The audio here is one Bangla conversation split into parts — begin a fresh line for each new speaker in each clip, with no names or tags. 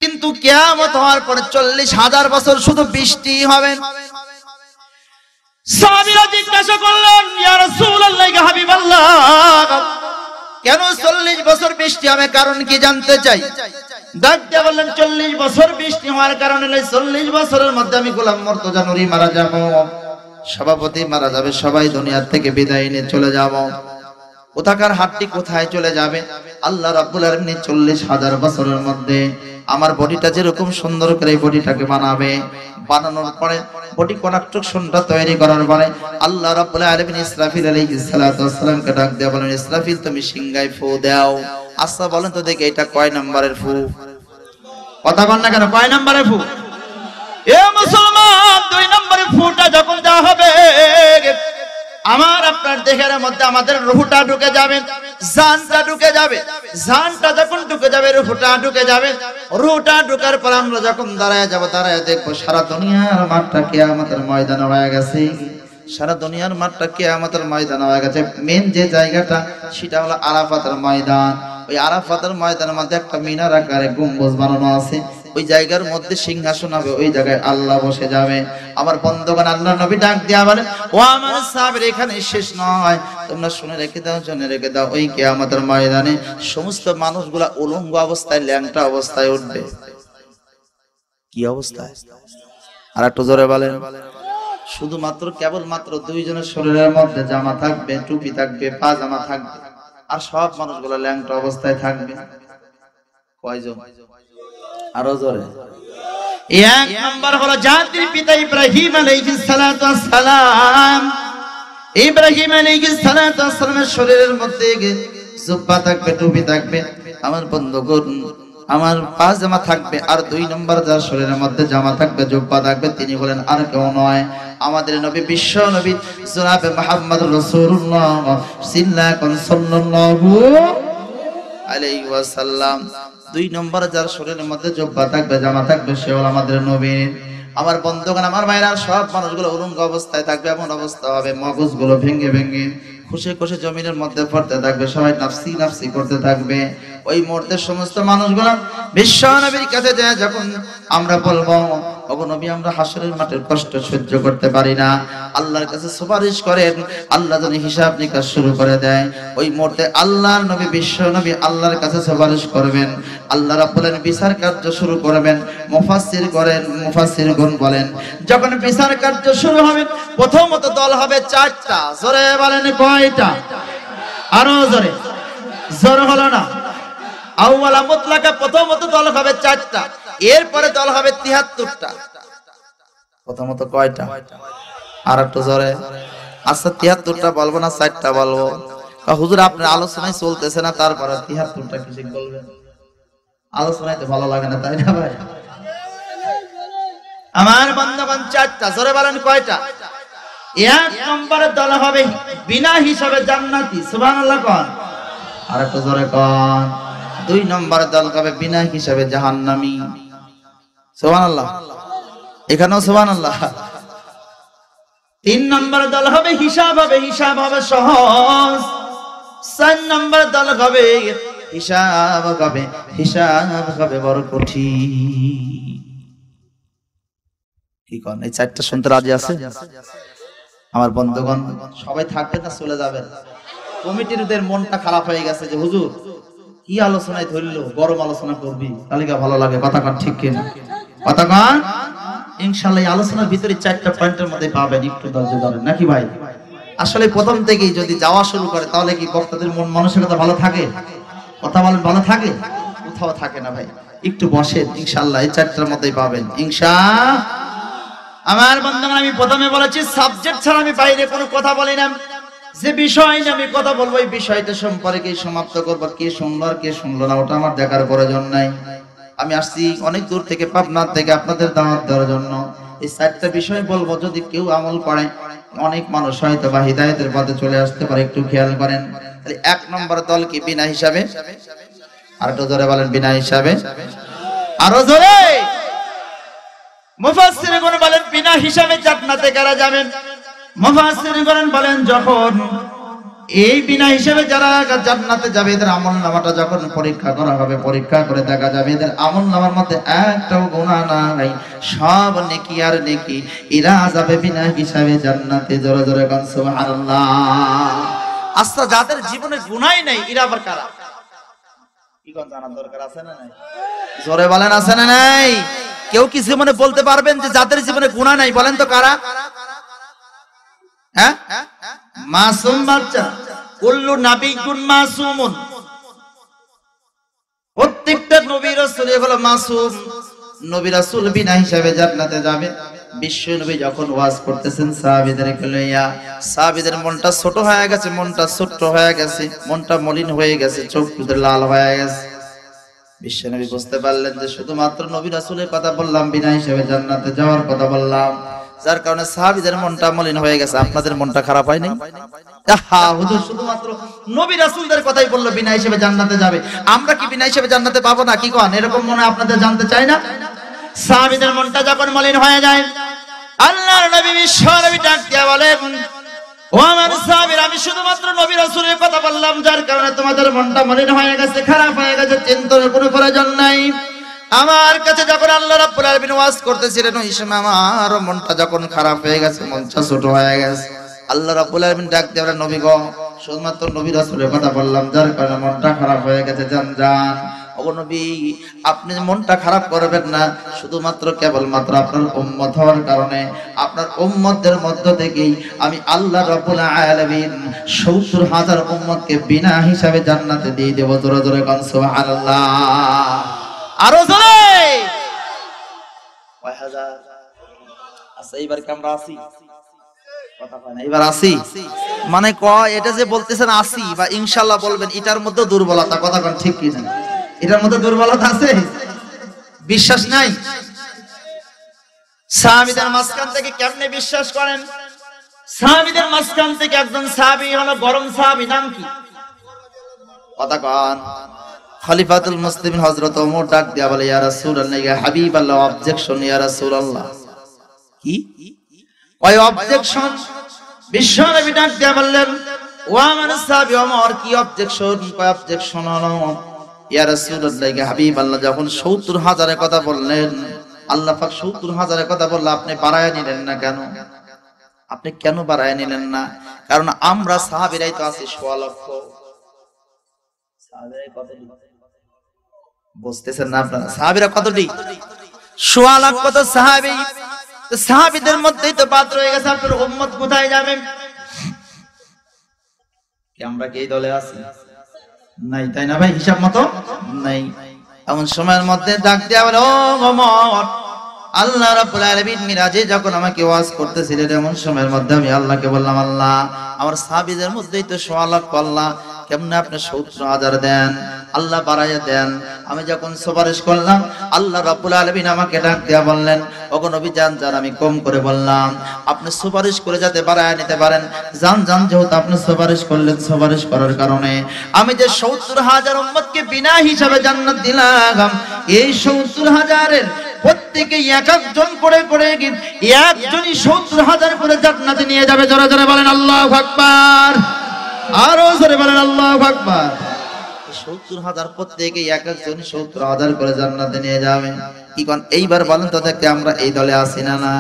কিন্তু কিয়ামত হওয়ার পরে 40,000 বছর শুধু বৃষ্টি হবে। সাহাবীরা জিজ্ঞাসা করলেন, ইয়া রাসূলুল্লাহ, ইয়া হাবিবাল্লাহ, কেন 40 বছর বৃষ্টি হবে, কারণ কি জানতে চাই। ডাক দিয়ে বললেন, 40 বছর বৃষ্টি হওয়ার কারণ হলো 40 বছরের মধ্যে আমি গোলাম মুর্তজা নূরী মারা যাব, সভাপতি মারা যাবে, সবাই দুনিয়ার থেকে বিদায় নিয়ে চলে যাব। কোথাকার হাতটি কোথায় চলে যাবে? আল্লাহ রাব্বুল আলামিন 40,000 বছরের মধ্যে আমার বডিটা যেরকম সুন্দর করে এই বডিটাকে বানাবে, বানানোর পরে বডি কনস্ট্রাকশনটা তৈরি করার পরে আল্লাহ রাব্বুল আলামিন ইসরাফিল আলাইহিস সালাতু ওয়াস সালামকে ডাক দিয়ে বলেন, ইসরাফিল তুমি সিংহায় ফু দাও। আচ্ছা বলেন তো দেখি এটা কয় নাম্বারের ফু? কথা বল না কেন, কয় নাম্বারের ফু? এ মুসলমান, 2 নম্বরের ফুটা যখন দেওয়া হবে, আমার আপনার দেহের মধ্যে আমাদের রূহটা ঢুকে যাবে, জানটা ঢুকে যাবে। জানটা যখন ঢুকে যাবে, রূহটা ঢুকে যাবে। রূহটা ঢোকার পর আমরা যখন দাঁড়ায় যাব, দাঁড়ায় দেখবো সারা দুনিয়ার মাঠটা কিয়ামতের ময়দান হয়ে গেছে। সারা দুনিয়ার মাঠটা কিয়ামতের ময়দান হয়ে গেছে। মেন যে জায়গাটা সেটা হলো আরাফাতের ময়দান। ওই আরাফাতের ময়দানের মধ্যে একটা মিনার আকারে গম্বুজ বানানো আছে। ওই জায়গার মধ্যে সিংহাসন হবে, ওই জায়গায় আল্লাহ বসে যাবে। আমার বন্ধুগণ, আল্লাহ নবী ডাক দিয়া বলে, ও আমার সাহাবীরা, এখানে শেষ নয়, তোমরা শুনে রেখে দাও, জেনে রেখে দাও, ওই কিয়ামতের ময়দানে সমস্ত মানুষগুলা উলঙ্গ অবস্থায়, ল্যাংটা অবস্থায় উঠবে। কি অবস্থায়? আর একটু জোরে বলেন। শুধুমাত্র কেবলমাত্র 2 জনের শরীরের মধ্যে জামা থাকবে, টুপি থাকবে, পাজামা থাকবে, আর সব মানুষগুলো ল্যাংটা অবস্থায় থাকবে। কয়জন? আরো জোরে। 1 নাম্বার হলো জাতির পিতা ইব্রাহিম আলাইহিস সালাতু ওয়াস সালাম। ইব্রাহিম আলাইহিস সালাতু ওয়াস সালামের শরীরের মধ্যে জুব্বা থাকবে, টুপি থাকবে, আমার বন্ধুগণ আমার পাজামা থাকবে। আর 2 নম্বর যার শরীরের মধ্যে জামা থাকবে, জুব্বা থাকবে, তিনি বলেন আর কেউ নয়, আমাদের নবী, বিশ্ব নবী জনাবে মুহাম্মদ রাসূলুল্লাহ সাল্লাল্লাহু আলাইহি ওয়াসাল্লাম। 2 নম্বর যার শরীরের মধ্যে জুব্বা থাকবে, জামা থাকবে, সে হলো আমাদের নবী। আমার বন্ধুগণ, আমার ভাইরা, সব মানুষগুলো উলঙ্গ অবস্থায় থাকবে। এমন অবস্থা হবে মগজগুলো ভেঙে ভেঙে খুশে খুশে জমিনের মধ্যে পড়তে থাকবে, সবাই নাফসি নাফসি করতে থাকবে। ওই মুহূর্তে সমস্ত মানুষগুলো বিশ্ব নবীর কাছে যায়, যখন আমরা বলবো, ওগো নবী, আমরা হাসরের মাঠের কষ্ট সহ্য করতে পারি না, আল্লাহর কাছে সুপারিশ করেন, আল্লাহ যেন হিসাব নিকাশ শুরু করে দেয়। ওই মুহূর্তে আল্লাহর নবী, বিশ্ব নবী আল্লাহর কাছে সুপারিশ করবেন, আল্লাহ রাব্বুল আলামিন বিচার কার্য শুরু করবেন। মুফাসসিরগণ বলেন, যখন বিচার কার্য শুরু হবে, প্রথমত দল হবে 4টা। জোরে বলেন, কয়টা? আরো জোরে। জোর হলো না। আউয়ালা মুতলাকা, প্রথমত দল হবে 4টা, এরপরে দল হবে 73টা। প্রথমত কয়টা? আর একটু জোরে। আচ্ছা, 73টা বলবো না 4টা বলবো? হুজুর আপনার আলোচনায় চলতেছে না, তারপরে 73টা কি ঠিক বলবেন? আলোচনায় তো ভালো লাগে না, তাই না ভাই? আমার বন্ধুগণ, 4টা। জোরে বলেন, কয়টা? 1 নম্বরের দল হবে বিনা হিসাবে জান্নাতি। সুবহানাল্লাহ কোন? আর একটু জোরে কোন? 2 নম্বরের দল হবে বিনা হিসাবে জাহান্নামী। সুবহানাল্লাহ। এখানেও সুবহানাল্লাহ। 3 নম্বরের দল হবে হিসাব হবে, হিসাব হবে সহজ। 4 নম্বরের দল হবে হিসাব হবে, হিসাব হবে বড় কঠিন। কি কোন? এই 4টা শুনতে রাজি আছে? আমার বন্ধুগণ, সবাই থাকবে না চলে যাবে? কমিটিরদের মনটা খারাপ হয়ে গেছে যে হুজুর কি আলোচনায় ধরলো, গরম আলোচনা করবি, তালিকা ভালো লাগে। কথা কন ঠিক কিনা? কথা কন। ইনশাআল্লাহ এই আলোচনার ভিতরে 4টা পয়েন্টের মধ্যে পাবেন, একটু ধৈর্য ধরেন, নাকি ভাই? আসলে প্রথম থেকেই যদি যাওয়া শুরু করে, তাহলে কি বক্তাদের মন মানসিকতা ভালো থাকে? কথা বলেন, ভালো থাকে? কোথাও থাকে না ভাই। একটু বসেন, ইনশাআল্লাহ এই 4টার মধ্যেই পাবেন ইনশাআল্লাহ। আমার বন্ধুগণ, আমি প্রথমে বলেছি সাবজেক্ট ছাড়া আমি বাইরে কোনো কথা বলি না। যে বিষয় নিয়ে আমি কথা বলবো, এই বিষয়টা সম্পর্কে সমাপ্ত করবো। কে শুনলো আর কে শুনলো না ওটা আমার দেখার প্রয়োজন নাই। আমি আসছি অনেক দূর থেকে, পাবনা থেকে, আপনাদের দাওয়াত দেওয়ার জন্য। এই 4টা বিষয় বলবো, যদি কেউ আমল করে অনেক মানুষ হয়তো বা হিদায়াতের পথে চলে আসতে পারে। একটু খেয়াল করেন। 1 নম্বর দল কি বিনা হিসাবে? আর একটু জোরে বলেন, বিনা হিসাবে। আরো জোরে। মুফাসসিরগণ বলেন, বিনা হিসাবে জান্নাতে কারা যাবেন? মুফাসসিরগণ বলেন, যখন এই বিনা হিসেবে যারা জান্নাতে যাবে এদের আমলনামাটা যখন পরীক্ষা করা হবে, পরীক্ষা করে দেখা যাবে এদের আমলনামার মধ্যে একটাও গুনাহ নাই, সব নেকি আর নেকি। এরা যাবে বিনা হিসাবে জান্নাতে। জোরে জোরে গান সুবহানাল্লাহ। আচ্ছা, যাদের জীবনে গুনাহই নাই এরা আবার কারা? কি কোন জানার দরকার আছে না নাই? জোরে বলেন, আছে না নাই? কেউ কি জীবনে বলতে পারবেন যে যাদের জীবনে গুনাহ নাই? বলেন তো কারা? হ্যাঁ, মাসুম বাচ্চা। কুল্লু নাবিয়্যুন মাসুমুন, প্রত্যেকটা নবী রাসূল হলো মাসুম। নবী রাসূল বিনা হিসাবে জান্নাতে যাবে। বিশ্ব নবী যখন ওয়াজ করতেছেন সাহাবীদেরকে লইয়া, সাহাবীদের মনটা ছোট হয়ে গেছে, মনটা ছোট হয়ে গেছে, মনটা মলিন হয়ে গেছে, চোখগুলো লাল হয়ে গেছে। বিশ্ব নবী বুঝতে পারলেন যে শুধুমাত্র নবী রাসূলের কথা বললাম, বিনা হিসাবে জান্নাতে যাওয়ার কথা বললাম, যার কারণে সাহাবীদের মনটা মলিন হয়ে গেছে। আপনাদের মনটা খারাপ হয় নাই? হুজুর শুধুমাত্র নবী রাসূলদের কথাই বললো বিনা হিসেবে জান্নাতে যাবে, আমরা কি বিনা হিসেবে জান্নাতে পাবো না? কি কোন এরকম মনে আপনাদের জানতে চাই না? সাহাবীদের মনটা যখন মলিন হয়ে যায়, আল্লাহর নবী বিশ্ব নবী ডাক দিয়া বলেন, ও আমার সাহাবীরা, আমি শুধুমাত্র নবী রাসূলের কথা বললাম, যার কারণে তোমাদের মনটা মলিন হয়ে গেছে, খারাপ হয়ে গেছে, চিন্তার কোনো প্রয়োজন নাই। আমার কাছে যখন আল্লাহ রাব্বুল আলামিন ওয়াজ করতেছিলেন, ওই সময় আমার মনটা যখন খারাপ হয়ে গেছে, মনটা ছোট হয়ে গেছে। আল্লাহ রাব্বুল আলামিন ডাক দিয়ে বলেন, নবী গো, শুধুমাত্র নবী রাসূলের কথা বললাম, যার কারণে মনটা খারাপ হয়ে গেছে, যান যান। ওগো নবী, আপনি মনটা খারাপ করবেন না, শুধুমাত্র কেবলমাত্র আপনার উম্মত হওয়ার কারণে, আপনার উম্মতদের মধ্য থেকেই আমি আল্লাহ রাব্বুল আলামিন ৭০,০০০ উম্মতকে বিনা হিসাবে জান্নাতে দিয়ে দেব। জোরে জোরে কোন সুবহানাল্লাহ। আরো জোরে। কয় হাজার? আচ্ছা, এইবার কি আমরা আসি? কথা কয় না, এবার আসি মানে কয়, এটা যে বলতেছেন আসি বা ইনশাআল্লাহ বলবেন, এটার মধ্যে দুর্বলতা। কথা কন ঠিক কি না? এটার মধ্যে দুর্বলতা আছে, বিশ্বাস নাই। সাহাবীদের মাঝখান থেকে কেমনে বিশ্বাস করেন? সাহাবীদের মাঝখান থেকে একজন সাহাবী হলো গরম সাহাবী, নাম কি? কথা কন। খলিফাতুল মুসলিমিন হযরত ওমর ডাক দিয়া বলে, ইয়া রাসূলুল্লাহ, ইয়া হাবিবাল্লাহ, অবজেকশন ইয়া রাসূলুল্লাহ। কি ওই অবজেকশন? বিশ্ব নবী ডাক দিয়া বললেন, ও আমার সাহাবী ওমর, কি অবজেকশন? কয় অবজেকশন হলো, ইয়া রাসূলুল্লাহ, ইয়া হাবিবাল্লাহ, যখন ৭০,০০০ কথা বললেন, আল্লাহ পাক ৭০,০০০ কথা বললে আপনি বাড়ায়া নিলেন না কেন? আপনি কেন বাড়ায়া নিলেন না? কারণ আমরা সাহাবীরাই তো আছি ১০০ লক্ষ। সাহাবীরা কতটি বুঝতেছেন না আপনারা? সাহাবীরা কতটি? ১০০ লাখ কত সাহাবী। তো সাহাবীদের মধ্যেই তো বাদ রয়ে গেছে, আপনার উম্মত কোথায় যাবে? কি আমরা কি এই দলে আছি? নাই, তাই না ভাই? হিসাব মতো নাই। এমন সময়ের মধ্যে ডাক দেয়া বলে, ও ওমর, আল্লাহ রাব্বুল আলামিন মিরাজে যখন আমাকে ওয়াজ করতেছিলেন, এমন সময়ের মধ্যে আমি আল্লাহকে বললাম, আল্লাহ, আমার সাহাবীদের মধ্যেই তো ১০০ লাখ, আল্লাহ কেমনে আপনি ৭০,০০০ দেন? আল্লাহ বাড়াইয়া দেন। আমি যখন সুপারিশ করলাম, আল্লাহ রাব্বুল আলামিন আমাকে ডাক দিয়া বললেন, ওগো নবী, যান যান, আমি কম করে বললাম, আপনি সুপারিশ করে যাতে বাড়াইয়া নিতে পারেন, যান যান। যেহেতু আপনি সুপারিশ করলেন, সুপারিশ করার কারণে আমি যে ৭০,০০০ উম্মতকে বিনা হিসাবে জান্নাত দিলাম, এই ৭০,০০০-এর প্রত্যেকে এক একজন করে করে একজনই ৭০,০০০ করে জান্নাতে নিয়ে যাবে। জোরে জোরে বলেন আল্লাহু আকবার। আরো জোরে বলেন আল্লাহু আকবার। ৭০,০০০ প্রত্যেকে এক একজন ৭০,০০০ করে জান্নাতে নিয়ে যাবে। কি কোন? এইবার বলেন তো দেখতে, আমরা এই দলে আছি না না?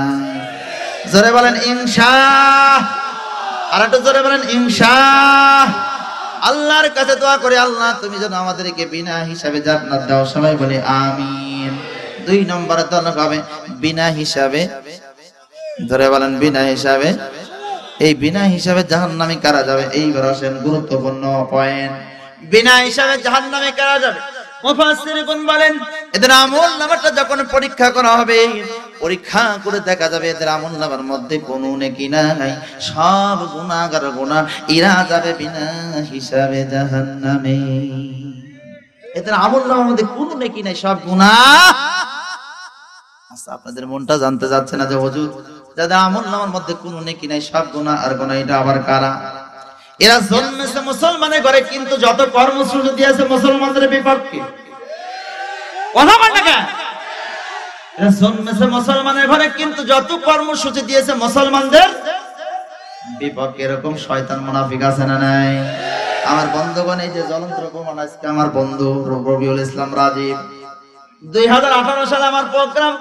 জোরে বলেন ইনশাআল্লাহ। আর একটু জোরে বলেন ইনশাআল্লাহ। আল্লাহর কাছে দোয়া করে, আল্লাহ তুমি যেন আমাদেরকে বিনা হিসাবে জান্নাত দাও। সবাই বলি আমিন। ২ নম্বরে দল হবে বিনা হিসাবে। জোরে বলেন বিনা হিসাবে। এই বিনা হিসাবে জাহান্নামে কারা যাবে? এইবার আসেন গুরুত্বপূর্ণ পয়েন্ট। বিনা হিসাবে জাহান্নামে কারা যাবে? মুফাসসিরগণ বলেন, এদের আমলনামাটা যখন পরীক্ষা করা হবে, পরীক্ষা করে দেখা যাবে এদের আমলনামার মধ্যে কোনো নেকি নাই, সব গুনাহগার গুনাহ, এরা যাবে বিনা হিসাবে জাহান্নামে। এদের আমলনামার মধ্যে কোনো নেকি নাই, সব গুনাহ। আচ্ছা, আপনাদের মনটা জানতে যাচ্ছে না যে হুজুর, যাদের আমলনামার মধ্যে কোনো নেকি নাই, সব গুনাহ আর গুনাহ, এটা আবার কারা? এরা জন্মেছে মুসলমানের ঘরে, কিন্তু যত কর্মসূচি দিয়েছে মুসলমানদের বিপক্ষে। কথা বল না কেন? এরা জন্মেছে মুসলমানের ঘরে, কিন্তু যত কর্মসূচি দিয়েছে মুসলমানদের বিপক্ষে এরকম শয়তান মুনাফিক আছে না নাই? আমার বন্ধুগণ, এই যে জ্বলন্ত প্রমাণ, আজকে আমার বন্ধু রবিউল ইসলাম রাজীব 2018 সালে আমার প্রোগ্রাম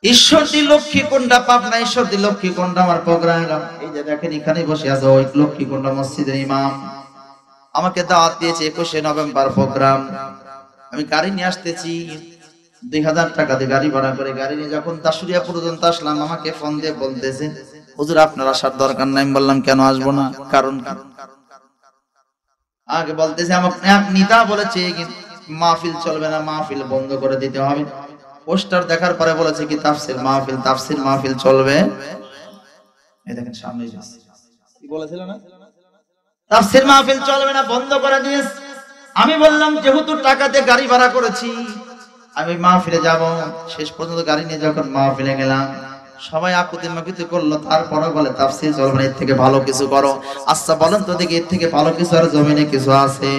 ঈশ্বরদী লক্ষ্মীকুণ্ডা, পাবনা ঈশ্বরদী লক্ষ্মীকুণ্ডা আমার প্রোগ্রাম। এই যে দেখেন এখানে বসে আছে ওই লক্ষ্মীকুণ্ডা মসজিদের ইমাম, আমাকে দাওয়াত দিয়েছে 21শে নভেম্বর প্রোগ্রাম। আমি গাড়ি নিয়ে আসতেছি, 2000 টাকা দিয়ে গাড়ি ভাড়া করে গাড়ি নিয়ে যখন দাসুরিয়া পর্যন্ত আসলাম, আমাকে ফোন দিয়ে বলতেছে, হুজুর আপনার আসার দরকার নাই। আমি বললাম কেন আসবো না, কারণ আগে বলতেছে আমার এক নেতা বলেছে মাহফিল চলবে না, মাহফিল বন্ধ করে দিতে হবে। পোস্টার দেখার পরে বলেছে কি তাফসীর মাহফিল চলবে। এই দেখেন সামনে কি বলেছিল না, তাফসীর মাহফিল চলবে না, বন্ধ করে দিয়েছে। আমি বললাম যেহেতু টাকাতে গাড়ি ভাড়া করেছি আমি মাহফিলে যাব। শেষ পর্যন্ত গাড়ি নিয়ে যখন মাহফিলে গেলাম, সবাই আকুতি মাকুতি করলো, তারপরে বলে তাফসীর চলবে না, এর থেকে ভালো কিছু করো। আচ্ছা বলেন তো দেখি, এর থেকে ভালো কিছু আর জমিনে কিছু আছে?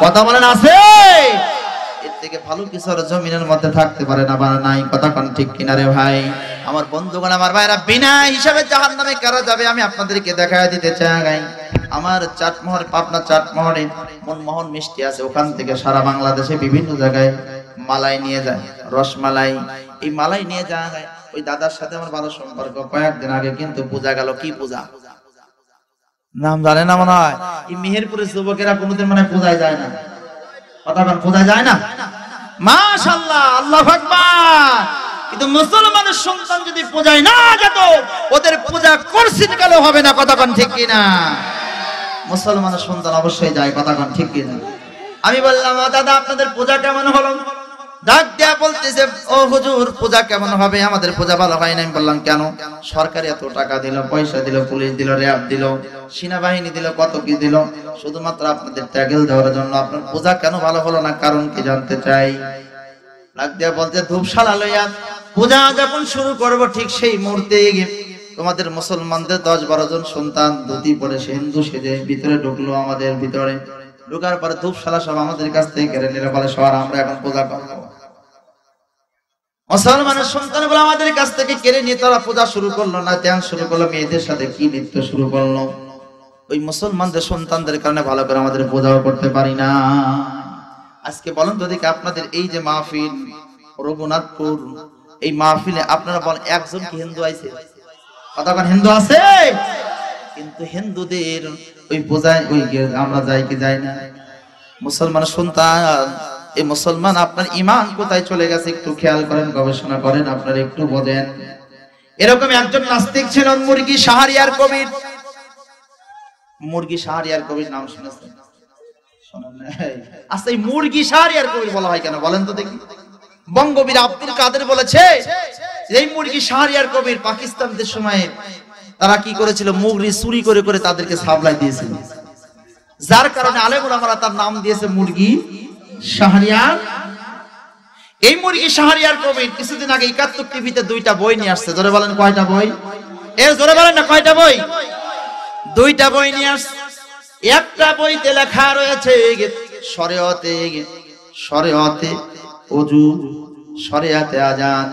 কথা বলেন আছে? এর থেকে ভালো কিছু আর জমিনের মধ্যে থাকতে পারে না, বা নাই? কথা কোন ঠিক কিনা রে ভাই? আমার বন্ধুগণ, আমার ভাইরা, বিনা হিসাবে জাহান্নামে কারা যাবে আমি আপনাদেরকে দেখায় দিতে চাই। আমার চাটমোহর, পাবনা চাটমোহরে মনমোহন মিষ্টি আছে, ওখান থেকে সারা বাংলাদেশে বিভিন্ন জায়গায় মালাই নিয়ে যায়, রসমালাই। এই মালাই নিয়ে যায়। ওই দাদার সাথে আমার ভালো সম্পর্ক। কয়েকদিন আগে কিন্তু পূজা গেল, কি পূজা নাম জানে না মনে হয়? এই মেহেরপুরের যুবকেরা কোনোদিন মানে পূজায় যায় না। কথা বলেন, পূজায় যায় না? মাশাআল্লাহ, আল্লাহু আকবার। কিন্তু মুসলমানের সন্তান যদি পূজায় না যেত, ওদের পূজা করছিন গেল হবে না। কথা কোন ঠিক কিনা? মুসলমানের সন্তান অবশ্যই যায়। কথা কোন ঠিক কিনা? আমি বললাম দাদা আপনাদের পূজা কেমন হলো? ডাক দেয়া বলতেছে, ও হুজুর পূজা কেমন হবে, আমাদের পূজা ভালো হয় না। আমি বললাম কেন? সরকার এত টাকা দিল, পয়সা দিল, পুলিশ দিল, র‍্যাব দিল, সেনাবাহিনী দিল, কত কি দিল, শুধুমাত্র আপনাদের ট্যাগেল দেওয়ার জন্য আপনার পূজা কেন ভালো হলো না? কারণ কি জানতে চাই। ডাক দেয়া বলতে, ধূপশালা লইয়া পূজা যখন শুরু করব, ঠিক সেই মুহূর্তে তোমাদের মুসলমানদের 10-12 জন সন্তান ধুতি পরে হিন্দু সেজে ভিতরে ঢুকলো। আমাদের ভিতরে ঢুকার পরে ধূপশালা সব আমাদের কাছ থেকে কেড়ে নিলে, বলে সবার আমরা এখন পূজা করবো। মুসলমানের সন্তানগুলো আমাদের কাছ থেকে কেড়ে নিয়ে তারা পূজা শুরু করলো, না ধ্যান শুরু করলো, মেয়েদের সাথে কি নৃত্য শুরু করলো। ওই মুসলমানদের সন্তানদের কারণে ভালো করে আমাদের পূজাও করতে পারি না। আজকে বলেন তো দেখি, আপনাদের এই যে মাহফিল রঘুনাথপুর, এই মাহফিলে আপনারা বলেন একজন কি হিন্দু আইছে? কতক্ষণ হিন্দু আছে? কিন্তু হিন্দুদের ওই পূজায় ওই আমরা যাই কি যাই না? মুসলমানের সন্তান, এই মুসলমান আপনার ঈমান কোথায় চলে গেছে একটু খেয়াল করেন, গবেষণা করেন, আপনারা একটু বোঝেন। এরকম একজন নাস্তিক ছিলেন মুরগি শাহরিয়ার কবির। মুরগি শাহরিয়ার কবির নাম শুনেছেন? শোনেন নাই? আচ্ছা, এই মুরগি শাহরিয়ার কবির বলা হয় কেন বলেন তো দেখি? বঙ্গবীর আব্দুল কাদের বলেছে, এই মুরগি শাহরিয়ার কবির পাকিস্তানদের সময় তারা কি করেছিল, মুরগি চুরি করে করে তাদেরকে সাপ্লাই দিয়েছিল, যার কারণে আলেম ওলামারা তার নাম দিয়েছে মুরগি শাহরিয়ার। এই মুরগি শাহরিয়ার কবির কিছুদিন আগে 71 টিভিতে 2টা বই নিয়ে আসছে। জোরে বলেন কয়টা বই? এর জোরে বলেন না, কয়টা বই? 2টা বই নিয়ে আসছে। একটা বইতে লেখা রয়েছে শরিয়তে ওযু, শরিয়াতে আযান,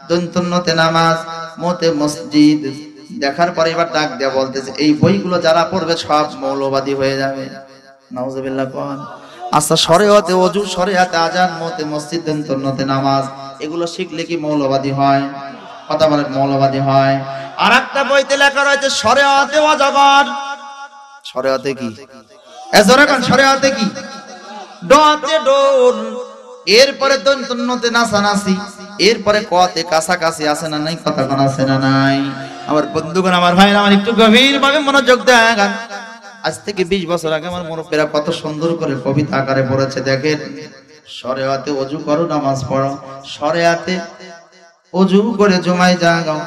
দন্তন্নতে নামাজ, মতে মসজিদ। দেখার পরে এবার ডাক দেয়া বলতেছে, এই বইগুলো যারা পড়বে সব মৌলবাদী হয়ে যাবে। নাউজুবিল্লাহ কোন। আচ্ছা, শরিয়তে ওযু, শরিয়াতে আযান, মতে মসজিদ, দন্তন্নতে নামাজ, এগুলো শিখলে কি মৌলবাদী হয়? কথা বলেন, মৌলবাদী হয়। আর একটা বইতে লেখা রয়েছে শরিয়তে অজগর। শরিয়তে কি? এজরে কোন শরিয়তে কি? ডতে ডোর, এরপরে দন্তন্নতে নাসানাসি, এরপরে কতে কাছাকাছি আছে না নাই? কথা কোন আছে না নাই? আমার বন্ধুগণ, আমার ভাইরা, আমার একটু গভীরভাবে মনোযোগ দেন। আজ থেকে 20 বছর আগে আমার মুরব্বিরা কত সুন্দর করে কবিতা আকারে পড়েছে। দেখেন, শরিয়তে ওযু করো, নামাজ পড়ো, শরিয়তে ওযু করে জমায় যাও,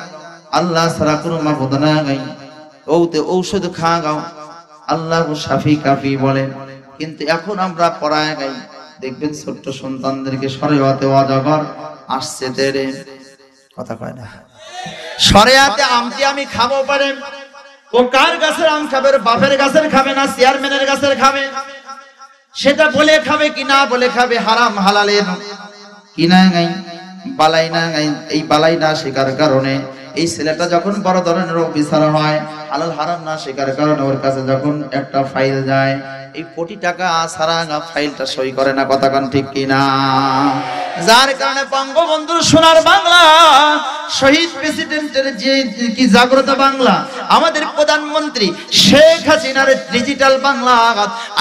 আল্লাহ ছাড়া কোনো মাবুদ নাই, ওতে ঔষধ খা গাও, আল্লাহ শাফি কাফি বলে। কিন্তু এখন আমরা পড়ায় গাই, দেখবেন ছোট্ট সন্তানদেরকে শরিয়তে অজগর আসছে তেরে। কথা কয় না? শরিয়তে আমটি আমি খাবো পারে, ও কার গাছের আম খাবে? বাপের গাছের খাবে না চেয়ারম্যানের গাছের খাবে? সেটা বলে খাবে কি না বলে খাবে? হারাম হালালের কি না গাই, বালাই না গাই। এই বালাই না শেখার কারণে এই ছেলেটা যখন বড় ধরনের অফিসার হয়, হালাল হারাম না শেখার কারণে ওর কাছে যখন একটা ফাইল যায়, এই কোটি টাকা সারা ফাইলটা সই করে না, কথা কান ঠিক কিনা? যার কারণে বঙ্গবন্ধুর সোনার বাংলা, শহীদ প্রেসিডেন্টের যে কি জাগ্রত বাংলা, আমাদের প্রধানমন্ত্রী শেখ হাসিনার ডিজিটাল বাংলা,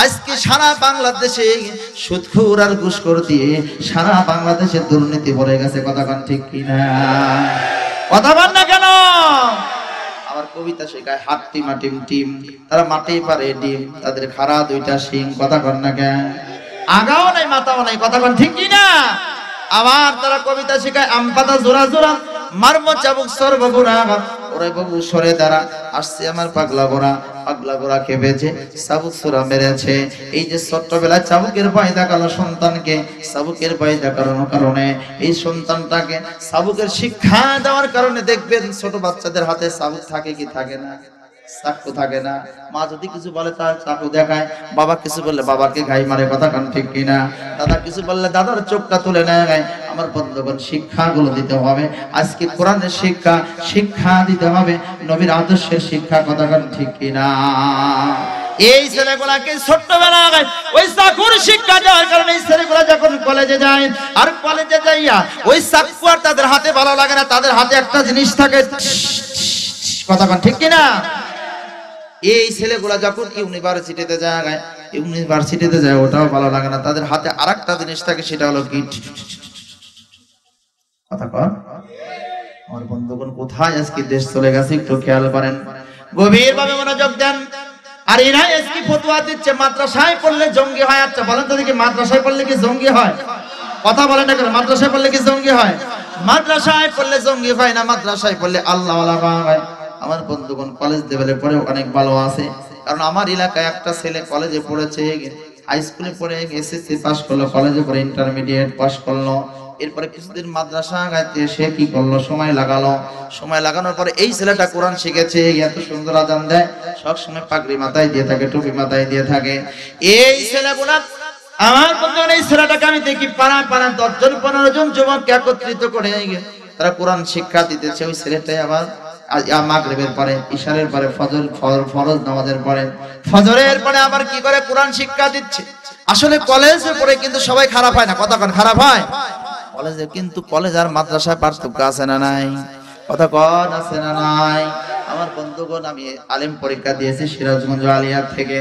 আজকে সারা বাংলাদেশে সুদখোর আর ঘুষখোর দিয়ে সারা বাংলাদেশে দুর্নীতি ভরে গেছে, কথা কান ঠিক কিনা? কথা বল না কেন? আবার কবিতা শেখায় হাট্টি মাটিম টিম, তারা মাটি পারে ডিম, তাদের খাড়া দুইটা শিং, কথা কন না কেন? আগাও নাই মাথাও নাই, কথা কন ঠিক কিনা? আবার তারা কবিতা শেখায় আম পাতা জোড়া জোড়া, মারম চাবুক সর বগুড়া, ওরে বাবু সরে দাঁড়া, আসছে আমার পাগলা গোড়া, পাগলা গোড়া কেঁপেছে, চাবুক সোরা মেরেছে। এই যে ছোট্টবেলায় চাবুকের ভয় দেখালো সন্তানকে, চাবুকের ভয় দেখানোর কারণে এই সন্তানটাকে চাবুকের শিক্ষা দেওয়ার কারণে দেখবেন ছোট বাচ্চাদের হাতে চাবুক থাকে কি থাকে না? চাকু থাকে না। মা যদি কিছু বলে তার চাকু দেখায়, বাবা কিছু বললে বাবাকে গাই মারে, কথা কান ঠিক কিনা? দাদা কিছু বললে দাদার চোখটা তুলে নেয়। আমার বন্ধুগণ, শিক্ষাগুলো দিতে হবে। আজকে কোরআনের শিক্ষা দিতে হবে, নবীর আদর্শের শিক্ষা, কথা কান ঠিক কিনা? এই ছেলেগুলাকে ছোট্টবেলায় ওই চাকুর শিক্ষা দেওয়ার কারণে এই ছেলেগুলা যখন কলেজে যায়, আর কলেজে যাইয়া ওই চাকু আর তাদের হাতে ভালো লাগে না, তাদের হাতে একটা জিনিস থাকে, কথা কান ঠিক কিনা? এই ছেলেগুলা যখন ইউনিভার্সিটিতে যায়, ওটাও ভালো লাগে না, তাদের হাতে আরেকটা জিনিস থাকে, সেটা হলো কি, কথা কর। আমার বন্ধুগণ, কোথায় আজকে দেশ চলে গেছে একটু খেয়াল করেন, গভীর ভাবে মনোযোগ দেন। আর এরা আজকে ফতোয়া দিচ্ছে মাদ্রাসায় পড়লে জঙ্গি হয়। আচ্ছা বলেন তো দেখি, মাদ্রাসায় পড়লে কি জঙ্গি হয়? কথা বলেন না কেন? মাদ্রাসায় পড়লে কি জঙ্গি হয়? মাদ্রাসায় পড়লে জঙ্গি হয় না, মাদ্রাসায় পড়লে আল্লাহ ওয়ালা হয়। আমার বন্ধুগণ, কলেজ লেভেলে পড়ে অনেক ভালো আছে, কারণ আমার এলাকায় একটা ছেলে কলেজে পড়েছে, হাই স্কুলে পড়ে এসএসসি পাস করলো, কলেজে পড়ে ইন্টারমিডিয়েট পাস করলো, এরপরে কিছুদিন মাদ্রাসা গাইতে সে কি করলো, সময় লাগানোর পরে এই ছেলেটা কোরআন শিখেছে, এত সুন্দর আজান দেয়, সব সময় পাগড়ি মাথায় দিয়ে থাকে, টুপি মাথায় দিয়ে থাকে। এই ছেলেগুলা, আমার বন্ধুগণ, এই ছেলেটাকে আমি দেখি পাড়া 10-15 জন যুবককে একত্রিত করে তারা কোরআন শিক্ষা দিতেছে। ওই ছেলেটাই আবার মাগরিবের পরে, ইশারের পরে, ফরজ নামাজের পরে, ফজরের পরে আবার কি করে কোরআন শিক্ষা দিচ্ছে। আসলে কলেজে পড়ে কিন্তু সবাই খারাপ হয় না, কথা কন খারাপ হয়? কলেজে কিন্তু, কলেজ আর মাদ্রাসায় পার্থক্য আছে না নাই? কথা কন আছে না নাই? আমার বন্ধুগণ, আমি আলেম পরীক্ষা দিয়েছি সিরাজগঞ্জ আলিয়া থেকে।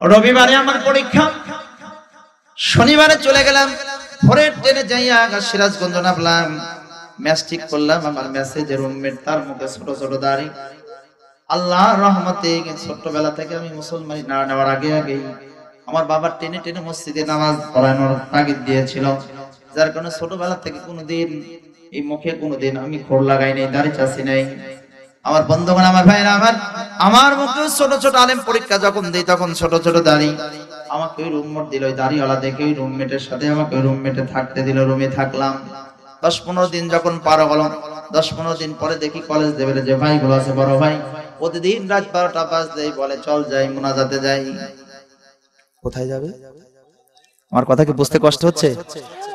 রবিবারে আমার পরীক্ষা, শনিবারে চলে গেলাম, ভোরের ট্রেনে যাইয়া সিরাজগঞ্জ নামলাম, ম্যাচ ঠিক করলাম। আমার ম্যাচে যে রুমমেট, তার মুখে ছোট ছোট দাড়ি। আল্লাহর রহমতে ছোট্টবেলা থেকে আমি মুসলমানি না নেওয়ার আগে আমার বাবা টেনে মসজিদে নামাজ পড়ানোর তাগিদ দিয়েছিল, যার কারণে ছোটবেলা থেকে কোনোদিন এই মুখে কোনোদিন আমি খোর লাগাই নাই, দাড়ি চাষি নাই। আমার বন্ধুগণ, আমার ভাইরা, আমার মুখে ছোট ছোট আলেম পরীক্ষা যখন দিই, তখন ছোট ছোট দাড়ি। আমাকে ওই রুমমেট দিল, ওই দাড়িওয়ালা দেখে ওই রুমমেটের সাথে আমাকে ওই রুমমেটে থাকতে দিল, রুমে থাকলাম। 10-15 দিন যখন পার হলো, 10-15 দিন পরে দেখি কলেজ লেভেলে যে ভাইগুলো আছে, বড় ভাই, প্রতিদিন রাত 12টা বাজলেই বলে চল যাই মুনাজাতে যাই। কোথায় যাবে? আমার কথা কি বুঝতে কষ্ট হচ্ছে?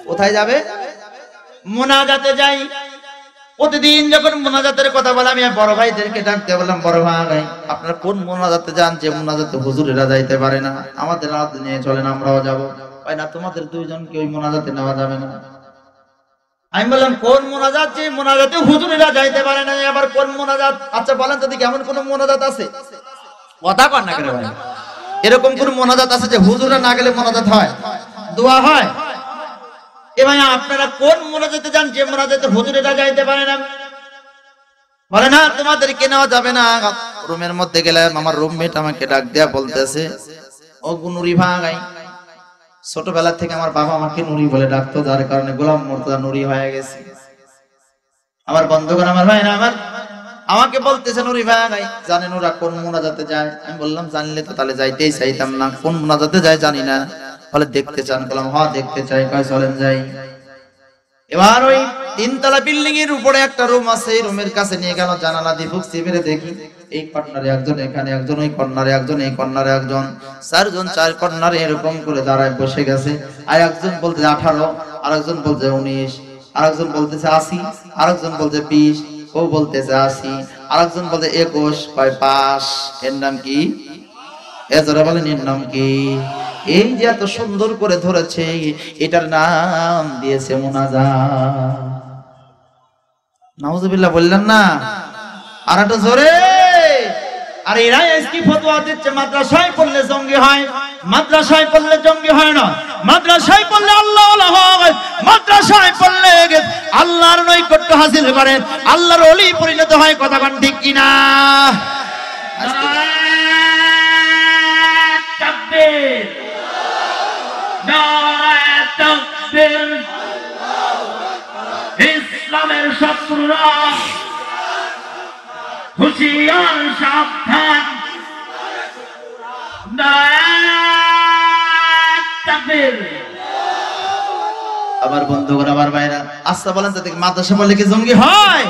কোথায় যাবে? মুনাজাতে যাই। প্রতিদিন যখন মুনাজাতের কথা বলে, আমি বড় ভাইদেরকে ডাকতে বললাম, বড় ভাই আপনারা কোন মুনাজাতে যান যে মুনাজাতে হুজুরেরা যাইতে পারে না? আমাদের রাত নিয়ে চলেন, আমরাও যাব। ভাই না, তোমাদের দুইজনকে ওই মুনাজাতে নেওয়া যাবে না। আমি বললাম, কোন মুনাজাত যে মুনাজাতে হুজুরেরা যাইতে পারে না, আবার কোন মুনাজাত? আচ্ছা বলেন তো দেখি, এমন কোন মুনাজাত আছে? কথা কর না কেন ভাই? এরকম কোন মুনাজাত আছে যে হুজুররা না গেলে মুনাজাত হয়, দোয়া হয়? এ ভাই, আপনারা কোন মুনাজাতে যান যে মুনাজাতে হুজুরেরা যাইতে পারে না? বলে না, তোমাদেরকে নেওয়া যাবে না। রুমের মধ্যে গেলাম, আমার রুমমেট আমাকে ডাক দেয়া বলতেছে, ও নুরি ভাই, ছোটবেলা থেকে আমার বাবা আমাকে নুরি বলে ডাকতো, যার কারণে গোলাম মুর্তজা নুরি হয়ে গেছে। আমার বন্ধুগণ, আমার ভাইরা, আমাকে বলতেছে, নুরি ভাই জানেন ওরা কোন মুনাজাতে যায়? আমি বললাম, জানলে তো তাহলে যাইতেই চাইতাম না। কোন মুনাজাতে যায় জানি না, বলে দেখতে চান? বললাম হ্যাঁ দেখতে চাই। কয় চলেন যাই। এবার ওই 3তলা বিল্ডিং এর উপরে একটা রুম আছে, এই রুমের কাছে নিয়ে গেল, জানালা দিয়ে ঢুকছি, বেরে দেখি এই কর্নারে একজন, এখানে একজন, ওই কর্নারে একজন, এই কর্নারে একজন, 4 জন 4 কর্নারে এরকম করে দাঁড়ায় বসে গেছে। আর একজন বলতে 18, আর একজন বলতে 19, আরেকজন বলতেছে 80, আরেকজন বলছে 20, ও বলতেছে 80, আরেকজন বলতে 21, কয় 5। এর নাম কি? এজরা বলেন এর নাম কি? এই যে এত সুন্দর করে ধরেছে, এটার নাম দিয়েছে মুনাজাত। নাউজুবিল্লাহ বললেন না? আর একটা জোরে। আর এরাই আজকে ফতোয়া দিচ্ছে মাদ্রাসায় পড়লে জঙ্গি হয়, মাদ্রাসায় পড়লে জঙ্গি হয় না, মাদ্রাসায় পড়লে আল্লাহ হয়, মাদ্রাসায় পড়লে আল্লাহর নৈকট্য হাসিল করে, আল্লাহর ওলি পরিণত হয়। কথা কোন ঠিক কিনা? তাকবীর, নারায়ে তাকবীর। ইসলামের শত্রুরা হুঁশিয়ার, সাবধান। আমার বন্ধুগণ, আমার ভাইরা, আচ্ছা বলেন তো দেখি, মাদ্রাসা বললে কি জঙ্গি হয়?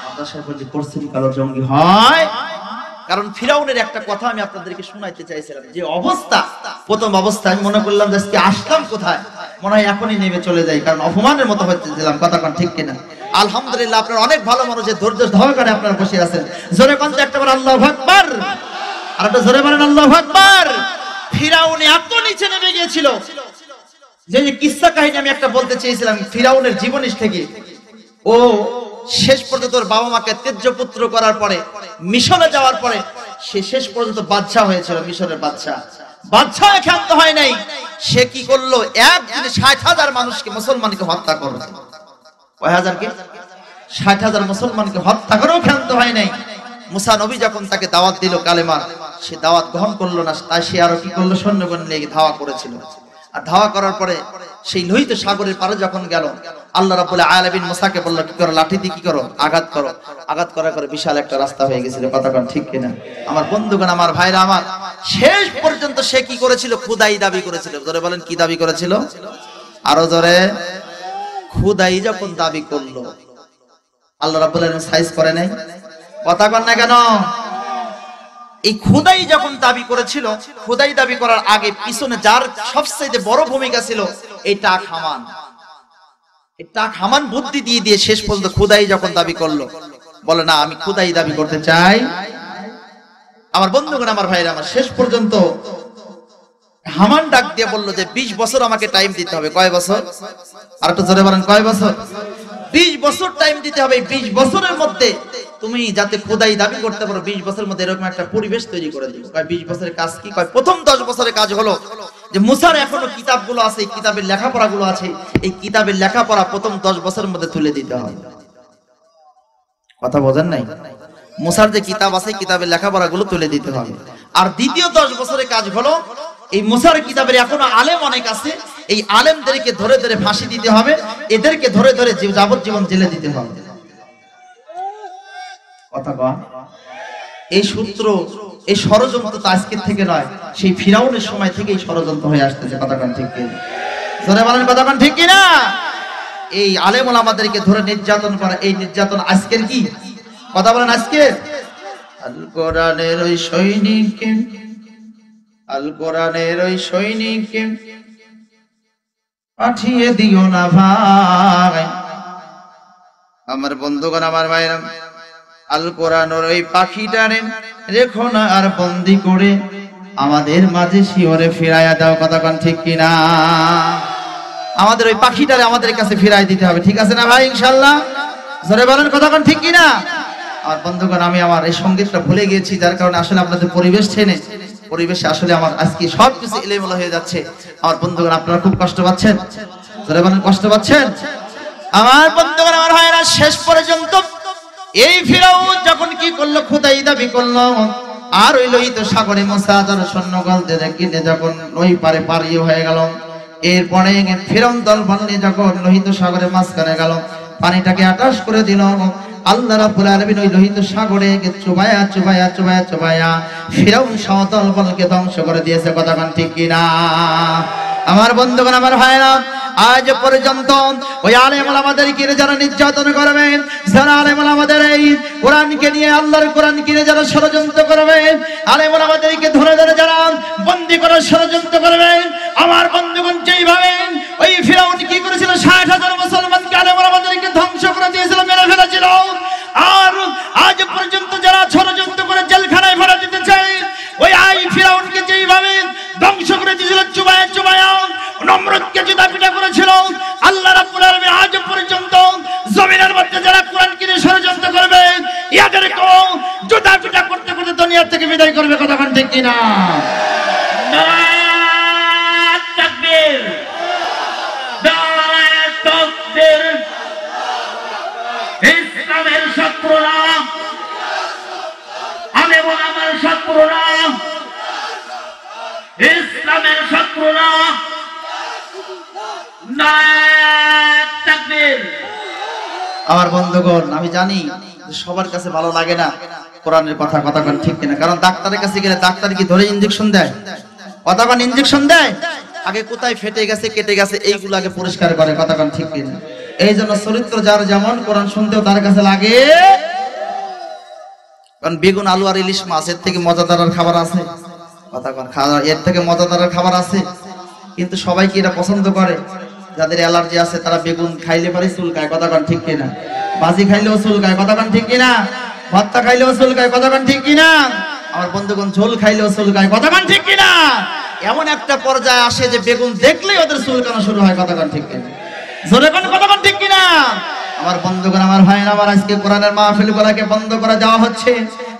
মাদ্রাসায় বললে পশ্চিম কালো জঙ্গি হয়? কারণ ফিরাউনের একটা কথা আমি আপনাদেরকে শোনাইতে চাইছিলাম, যে অবস্থা, প্রথম অবস্থা আমি মনে করলাম যে আজকে আসলাম কোথায়, মনে হয় এখনই নেমে চলে যাই, কারণ অপমানের মতো হচ্ছিলাম। কথা কোন ঠিক কিনা? আলহামদুলিল্লাহ, আপনারা অনেক ভালো মানুষ, যে ধৈর্য সহকারে আপনারা বসে আছেন। জোরে কোন একটাবার আল্লাহু আকবার, আর একটা জোরে বলেন আল্লাহু আকবার। ফিরাউন এত নিচে নেমে গিয়েছিল, যে কিসসা কাহিনী আমি একটা বলতে চেয়েছিলাম ফিরাউনের জীবনী থেকে। ও শেষ পর্যন্ত ওর বাবা মাকে ত্যায্য পুত্র করার পরে, মিশরে যাওয়ার পরে, সে শেষ পর্যন্ত বাদশা হয়েছিল, মিশরের বাদশা। বাদশা ক্ষান্ত হয় নাই, সে কি করলো, একদিনে 60,000 মানুষকে, মুসলমানকে হত্যা করলো। কয় হাজারকে? 60,000 মুসলমানকে হত্যা করেও ক্ষান্ত হয় নাই। মুসা নবী যখন তাকে দাওয়াত দিল কালেমার, সে দাওয়াত গ্রহণ করলো না, তাই সে আরো কি করলো, সৈন্যগণ নিয়ে ধাওয়া করেছিল। আর ধাওয়া করার পরে সেই লোহিত সাগরের পারে যখন গেল, আল্লাহ রাব্বুল আলামিন মুসাকে বলল, কি করো, লাঠি দিয়ে কি করো, আঘাত করো। আঘাত করার পরে বিশাল একটা রাস্তা হয়ে গেছিল। কথা কোন ঠিক কিনা? আমার বন্ধুগণ, আমার ভাইরা আমার, শেষ পর্যন্ত সে কি করেছিল, খুদাই দাবি করেছিল। জোরে বলেন, কি দাবি করেছিল? আরো জোরে। খুদাই যখন দাবি করলো, আল্লাহ রাব্বুল আলামিন সাইজ করে নাই। কথা কন না কেন? এই খুদাই যখন দাবি করেছিল, খুদাই দাবি করার আগে পিছনে যার সবচেয়ে বড় ভূমিকা ছিল, এই টাক হামান। এই টাক হামান বুদ্ধি দিয়ে দিয়ে শেষ পর্যন্ত খুদাই যখন দাবি করলো, বলে না আমি খুদাই দাবি করতে চাই। আমার বন্ধুগণ, আমার ভাইরা আমার, শেষ পর্যন্ত হামান ডাক দিয়ে বলল যে 20 বছর আমাকে টাইম দিতে হবে। কয় বছর? আর একটু জোরে বলেন, কয় বছর? 20 বছর টাইম দিতে হবে। 20 বছরের মধ্যে তুমি যাতে খোদাই দাবি করতে পারো, 20 বছরের মধ্যে এরকম একটা পরিবেশ তৈরি করে দিও। কয় 20 বছরের কাজ কি? কয় প্রথম 10 বছরের কাজ হলো যে মুসার এখনো কিতাবগুলো আছে, এই কিতাবের লেখাপড়াগুলো আছে, এই কিতাবের লেখাপড়া প্রথম 10 বছরের মধ্যে তুলে দিতে হবে। কথা বোঝেন নাই? মুসার যে কিতাব আছে, কিতাবের লেখাপড়াগুলো তুলে দিতে হবে। আর দ্বিতীয় 10 বছরের কাজ হলো, এই মুসার কিতাবের এখনো আলেম অনেক আছে, এই আলেমদেরকে ধরে ধরে ফাঁসি দিতে হবে, এদেরকে ধরে ধরে যাবজ্জীবন জেলে দিতে হবে। কথা কয়? এই সূত্র, এই ষড়যন্ত্র তো আজকের থেকে নয়, সেই ফিরাউনের সময় থেকে এই ষড়যন্ত্র হয়ে আসতেছে। কথা কন ঠিক কিনা? জোরে বলেন, কথা কন ঠিক কিনা? এই আলেম ওলামাদেরকে ধরে নির্যাতন করা, এই নির্যাতন আজকের কি? কথা বলেন আজকের? আল কোরআনের ওই সৈনিককে, আল কোরআনের ওই সৈনিককে পাঠিয়ে দিও না ভাই। আমার বন্ধুগণ, আমার ভাইরা, আল কোরআনের ওই পাখিটারে রেখো না আর বন্দি করে আমাদের মাঝে শিওরে ফিরাইয়া দাও। কথা কোন ঠিক কিনা? আমাদের ওই পাখিটারে আমাদের কাছে ফিরাই দিতে হবে। ঠিক আছে না ভাই? ইনশাআল্লাহ। জোরে বলেন, কথা কোন ঠিক কিনা? আর বন্ধুগণ, আমি আমার এই সঙ্গীতটা ভুলে গিয়েছি, যার কারণে আসলে আপনাদের পরিবেশ ছেনে, পরিবেশে আসলে আমার আজকে সবকিছু এলোমেলো হয়ে যাচ্ছে। আমার বন্ধুগণ, আপনারা খুব কষ্ট পাচ্ছেন? জোরে বলেন, কষ্ট পাচ্ছেন? আমার বন্ধুগণ, আমার ভাইরা, শেষ পর্যন্ত এই ফিরাউন যখন কি করলো, খোদাই দাবি করলো, আর ওই লোহিত সাগরে মুসা তার সৈন্যদল কিনে যখন ওই পারে পারিয়ে হয়ে গেল, এরপরে ফিরাউন দল বানিয়ে যখন লোহিত সাগরে মাঝখানে গেল, পানিটাকে আটাশ করে দিল। আল্লাহ রাব্বুল আলামিন ওই লোহিত সাগরে চুবায়া চুবায়া চুবায়া চুবায়া ফিরাউন সমতল বলকে ধ্বংস করে দিয়েছে। কথা কোন ঠিক কিনা? আমার বন্ধুগণ, আমার ভাইরা, আজ পর্যন্ত ওই আলেম ওলামাদেরকে যারা নির্যাতন করবেন, যারা আলেম ওলামাদের এই কোরআনকে নিয়ে, আল্লাহর কোরআনকে নিয়ে যারা ষড়যন্ত্র করবেন, আলেম ওলামাদেরকে ধরে ধরে যারা বন্দী করার ষড়যন্ত্র করবেন, আমার বন্ধুগণ, যেইভাবে ওই ফিরাউন কি করেছিল, 60,000 মুসলমানকে আলেম ওলামাদের ঠিক কিনা?
নারায়ে তাকবীর, নারায়ে তাকবীর। ইসলামের শত্রুরা, আলেম ওলামার শত্রুরা, ইসলামের শত্রুরা, নারায়ে তাকবীর।
আমার বন্ধুগণ, আমি জানি সবার কাছে ভালো লাগে না কোরআনের কথা, কথাগণ ঠিক কিনা? কারণ ডাক্তারের কাছে গেলে ডাক্তার কি ধরে ইনজেকশন দেয়? কথাগণ ইনজেকশন দেয়? আগে কোথায় ফেটে গেছে, কেটে গেছে, এইগুলো আগে পরিষ্কার করে, কথাগণ ঠিক কিনা? এই জন্য চরিত্র যার যেমন, কোরআন শুনতেও তার কাছে লাগে। কারণ বেগুন, আলু আর ইলিশ মাছ এর থেকে মজাদার খাবার আছে? কথাগণ এর থেকে মজাদার খাবার আছে? কিন্তু সবাই কি এটা পছন্দ করে? যাদের অ্যালার্জি আছে তারা বেগুন খাইলে পারে চুলকায়, কথাগণ ঠিক কিনা? ভাজি খাইলেও চুলকায়, কথাগণ ঠিক কিনা? ভর্তা খাইলেও চুলকায়, কথাগণ ঠিক কিনা? আমার বন্ধুগণ ঝোল খাইলেও চুলকায়, কথাগণ ঠিক কিনা? এমন একটা পর্যায়ে আসে যে বেগুন দেখলেই ওদের চুলকানো শুরু হয়, কথাগণ ঠিক কিনা? জোরে কোন, কথাগণ ঠিক কিনা? আমার বন্ধুগণ, আমার ভাইরা, আমার আজকে কোরআনের মাহফিলগুলোকে বন্ধ করে দেওয়া হচ্ছে।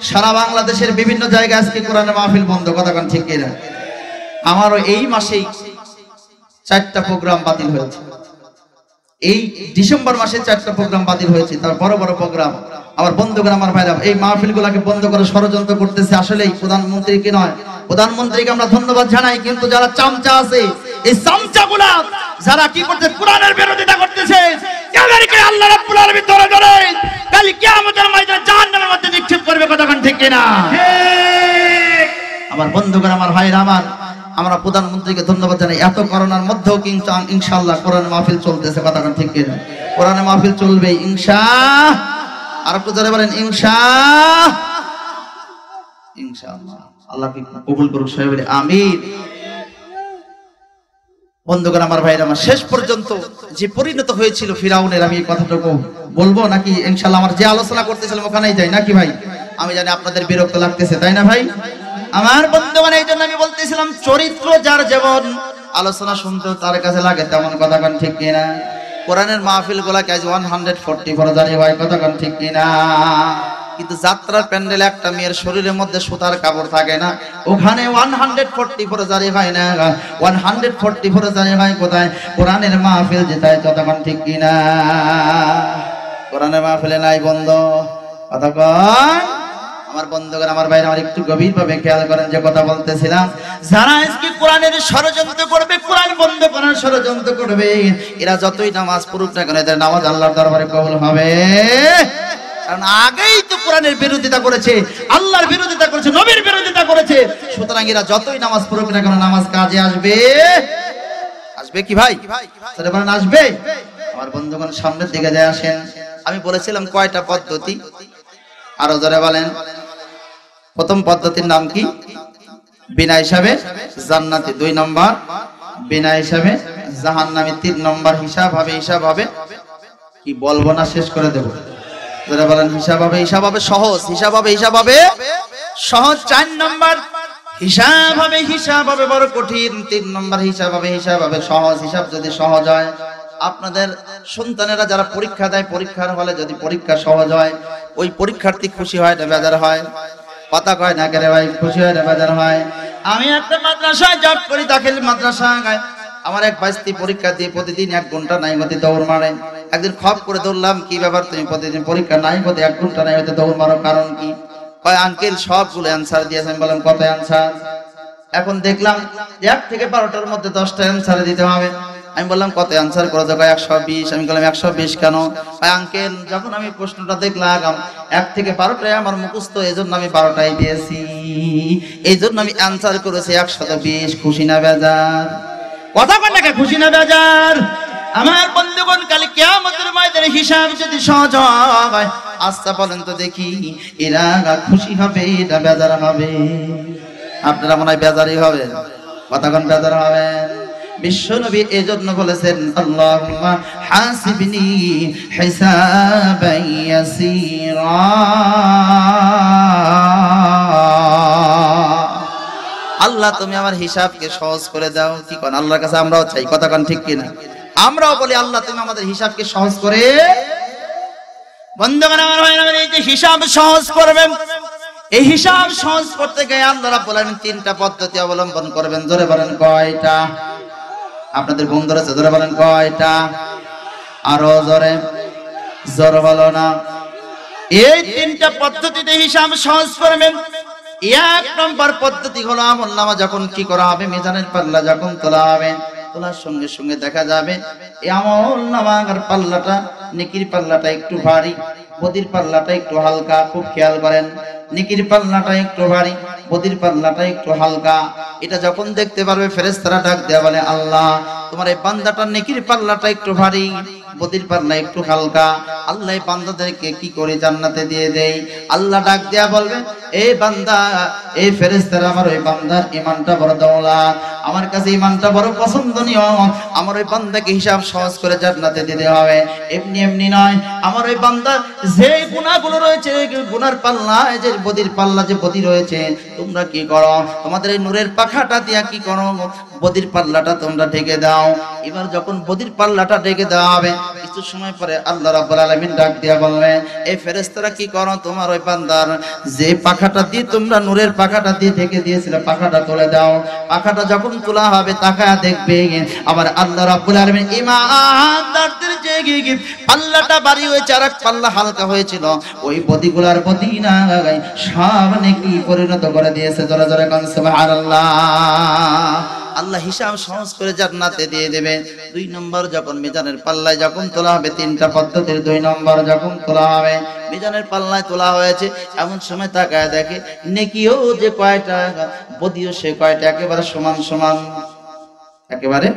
সারা বাংলাদেশের বিভিন্ন জায়গায় আজকে কোরআনের মাহফিল বন্ধ, কথাগণ ঠিক কিনা? আমারও এই মাসেই 4টা প্রোগ্রাম বাতিল হয়েছে। এই ডিসেম্বর মাসে 4টা প্রোগ্রাম বাতিল হয়েছে, তার বড় বড় প্রোগ্রাম। আমার বন্ধুগণ, আমার ভাইরা, এই মাহফিলগুলোকে বন্ধ করে ষড়যন্ত্র করতেছে আসলেই প্রধানমন্ত্রীকে নয়। প্রধানমন্ত্রীকে আমরা ধন্যবাদ জানাই, কিন্তু যারা চামচা আছে, এই চামচাগুলা যারা কি করতে, কোরআনের বিরোধিতা করতেছে, তাদেরকে আল্লাহ রাব্বুল আলামিন ধরে ধরে কাল কিয়ামতের ময়দানে জাহান্নামের মধ্যে নিক্ষেপ করবে, কথাগণ ঠিক কিনা? আমার বন্ধুগণ, আমার ভাইরা, আমরা প্রধানমন্ত্রীকে ধন্যবাদ জানাই। এত করোনার মধ্যেও কিন্তু ইনশাআল্লাহ কোরআন মাহফিল চলতেছে, কথাগণ ঠিক কিনা? কোরআনের মাহফিল চলবে ইনশাআল্লাহ। আর একটু জোরে বলেন ইনশাআল্লাহ। আল্লাহ কি কবুল করুক, সবাই বলে আমিন। বন্ধুগণ, আমার ভাইরা, আমার শেষ পর্যন্ত যে পরিণত হয়েছিল ফিরাউনের, আমি এই কথাটুকু বলবো নাকি ইনশাআল্লাহ? আমার যে আলোচনা করতেছিলাম ওখানেই যাই নাকি ভাই? আমি জানি আপনাদের বিরক্ত লাগতেছে, তাই না ভাই? আমার বন্ধুগণ, এই জন্য আমি বলতেছিলাম চরিত্র যার যেমন, আলোচনা শুনতেও তার কাছে লাগে তেমন, কথাগণ ঠিক কিনা? কোরআনের মাহফিল গুলা কাজ 144 জারি হয়, কথাগণ ঠিক কিনা? কিন্তু যাত্রার প্যান্ডেলে একটা মেয়ের শরীরের মধ্যে সুতার কাপড় থাকে না, ওখানে 144 জারি হয় না। 144 জারি হয় কোথায়? কোরআনের মাহফিল যেটায়, কথাগণ ঠিক কিনা? কোরআনের মাহফিলে নাই বন্ধ, কথাগণ। আমার বন্ধুগণ, আমার ভাইরা, আমার একটু গভীরভাবে খেয়াল করেন যে কথা বলতেছিলাম। যারা আজকে কোরআনের ষড়যন্ত্র করবে, কোরআন বন্ধ করার ষড়যন্ত্র করবে, এরা যতই নামাজ পড়ুক না কেন, এদের নামাজ আল্লাহর দরবারে কবুল হবে। কারণ আগেই তো কোরআনের বিরোধিতা করেছে, আল্লাহর বিরোধিতা করেছে, নবীর বিরোধিতা করেছে। সুতরাং এরা যতই নামাজ পড়ুক না কেন, নামাজ কাজে আসবে। আসবে কি ভাই? সেটা বলেন আসবে। আমার বন্ধুগণ, সামনের দিকে যায় আসেন। আমি বলেছিলাম কয়টা পদ্ধতি, আরো জোরে বলেন। প্রথম পদ্ধতির নাম কি? বিনা হিসাবে জান্নাতি। 2 নম্বর বিনা হিসাবে জাহান্নামী। 3 নম্বর হিসাব হবে কি বলবো না, শেষ করে দেব। যারা বলেন হিসাব হবে সহজ, হিসাব হবে সহজ। 4 নম্বর হিসাব হবে বড় কঠিন। 3 নম্বর হিসাব হবে সহজ। হিসাব যদি সহজ হয়, আপনাদের সন্তানেরা যারা পরীক্ষা দেয়, পরীক্ষার হলে যদি পরীক্ষা সহজ হয়, ওই পরীক্ষার্থী খুশি হয় না বেজার হয়? কথা কয় না কেরে ভাই? খুশি হয় না বেজার হয়? আমি একটা মাদ্রাসায় জব করি, দাখিল মাদ্রাসায়। আমার এক ভাইস্তি পরীক্ষা দিয়ে প্রতিদিন 1 ঘন্টা নাই হতে দৌড় মারে। একদিন খপ করে দৌড়লাম, কি ব্যাপার তুমি প্রতিদিন পরীক্ষা নাই হতে 1 ঘন্টা নাই হতে দৌড় মারো, কারণ কি? কয় আঙ্কেল সবগুলো অ্যান্সার দিয়েছেন। বললাম কত অ্যান্সার? এখন দেখলাম 1 থেকে 12টার মধ্যে 10টা অ্যান্সার দিতে হবে। আমি বললাম কত অ্যান্সার করেছো? 120। আমি বললাম 120 কেন? আঙ্কেল, যখন আমি প্রশ্নটা দেখলাম 1 থেকে 12টায় আমার মুখস্থ, এজন্য আমি 12টাই দিয়েছি, এইজন্য আমি অ্যান্সার করেছি 120। খুশি না বেজার? কথা বল না, খুশি না বেজার? আমার বন্ধুগণ, কাল কিয়ামতের ময়দানে হিসাব যদি সহজ হয়, আচ্ছা বলেন তো দেখি, এরা খুশি হবে না বেজার হবে? আপনারা মনে হয় বেজারই হবে। কথাগণ বেজার হবে। বিশ্বনবী এজন্য বলেছেন, আল্লাহুম্মা হাসিবনি হিসাবান ইয়াসীরা। আল্লাহ তুমি আমার হিসাবকে সহজ করে দাও। কি কোন আল্লাহর কাছে আমরাও চাই, কথা কোন ঠিক কিনা? আমরাও বলি আল্লাহ তুমি আমাদের হিসাবকে সহজ করে। বন্ধুগণ, আমার ভাইরা, এই যে হিসাব সহজ করবেন, এই হিসাব সহজ করতে গিয়ে আল্লাহ রাব্বুল আলামিন তিনটা পদ্ধতি অবলম্বন করবেন। জোরে বলেন কয়টা? আপনাদের ঘুম ধরেছে? জোরে বলেন কয়টা? আরো জোরে, জোরে বলো না। এই তিনটা পদ্ধতিতে হিসাব সহজ করবেন। এক নম্বর পদ্ধতি হলো আমলনামা যখন কি করা হবে, মিজানের পাল্লা যখন তোলা হবে, তোলার সঙ্গে সঙ্গে দেখা যাবে এই আমলনামার পাল্লাটা, নেকির পাল্লাটা একটু ভারী, বদির পাল্লাটা একটু হালকা। খুব খেয়াল করেন, নেকির পাল্লাটা একটু ভারী, বদির পাল্লাটা একটু হালকা। এটা যখন দেখতে পারবে ফেরেশতারা ডাক দেয়া বলে, আল্লাহ তোমার এই বান্দাটার নেকির পাল্লাটা একটু ভারী, বদির পাল্লা একটু হালকা, আল্লাহ এই বান্দাদেরকে কি করে জান্নাতে দিয়ে দেই। আল্লাহ ডাক দেয়া বলবে, এই বান্দা, এই ফেরেশতারা আমার ওই বান্দার ঈমানটা বড় দৌলত, আমার কাছে ঈমানটা বড় পছন্দনীয়, আমার ওই বান্দাকে হিসাব সহজ করে জান্নাতে দিতে হবে। এমনি এমনি নয়, আমার ওই বান্দার যে গুনাহগুলো রয়েছে, গুনার পাল্লা, যে বদির পাল্লা, যে বদি রয়েছে, তোমরা কি করো, তোমাদের এই নূরের পাখাটা দিয়া কি করো, বদির পাল্লাটা তোমরা ঢেকে দাও। এবার যখন বদির পাল্লাটা ঢেকে দেওয়া হবে, কিছু সময় পরে আল্লাহ রাব্বুল আলামিন ডাক দিয়া বলবেন, এই ফেরেশতারা কি করো, তোমার ওই বান্দার যে পাখাটা দিয়ে তোমরা নূরের পাখাটা দিয়ে ঢেকে দিয়েছিলে, পাখাটা তুলে দাও। পাখাটা যখন তোলা হবে, তাকায়া দেখবে আবার আল্লাহ রাব্বুল আলামিন ঈমানদারদের যে পাল্লাটা ভারী হয়েছে আর এক পাল্লা হালকা হয়েছিল, ওই বদিগুলার বদি না সব নেকি পরিণত করে দিয়েছে। জোরে জোরে কান সুবহানাল্লাহ। আল্লাহ হিসাব সহজ করে জান্নাতে দিয়ে দেবে। দুই নম্বর যখন মিজানের পাল্লায় যখন তোলা হবে, তিনটা পদ্ধতির দুই নম্বর যখন তোলা হবে, মিজানের পাল্লায় তোলা হয়েছে, এমন সময় তাকায় দেখে নেকিও যে কয়টা, বদিও সে কয়টা, একেবারে সমান সমান, একেবারে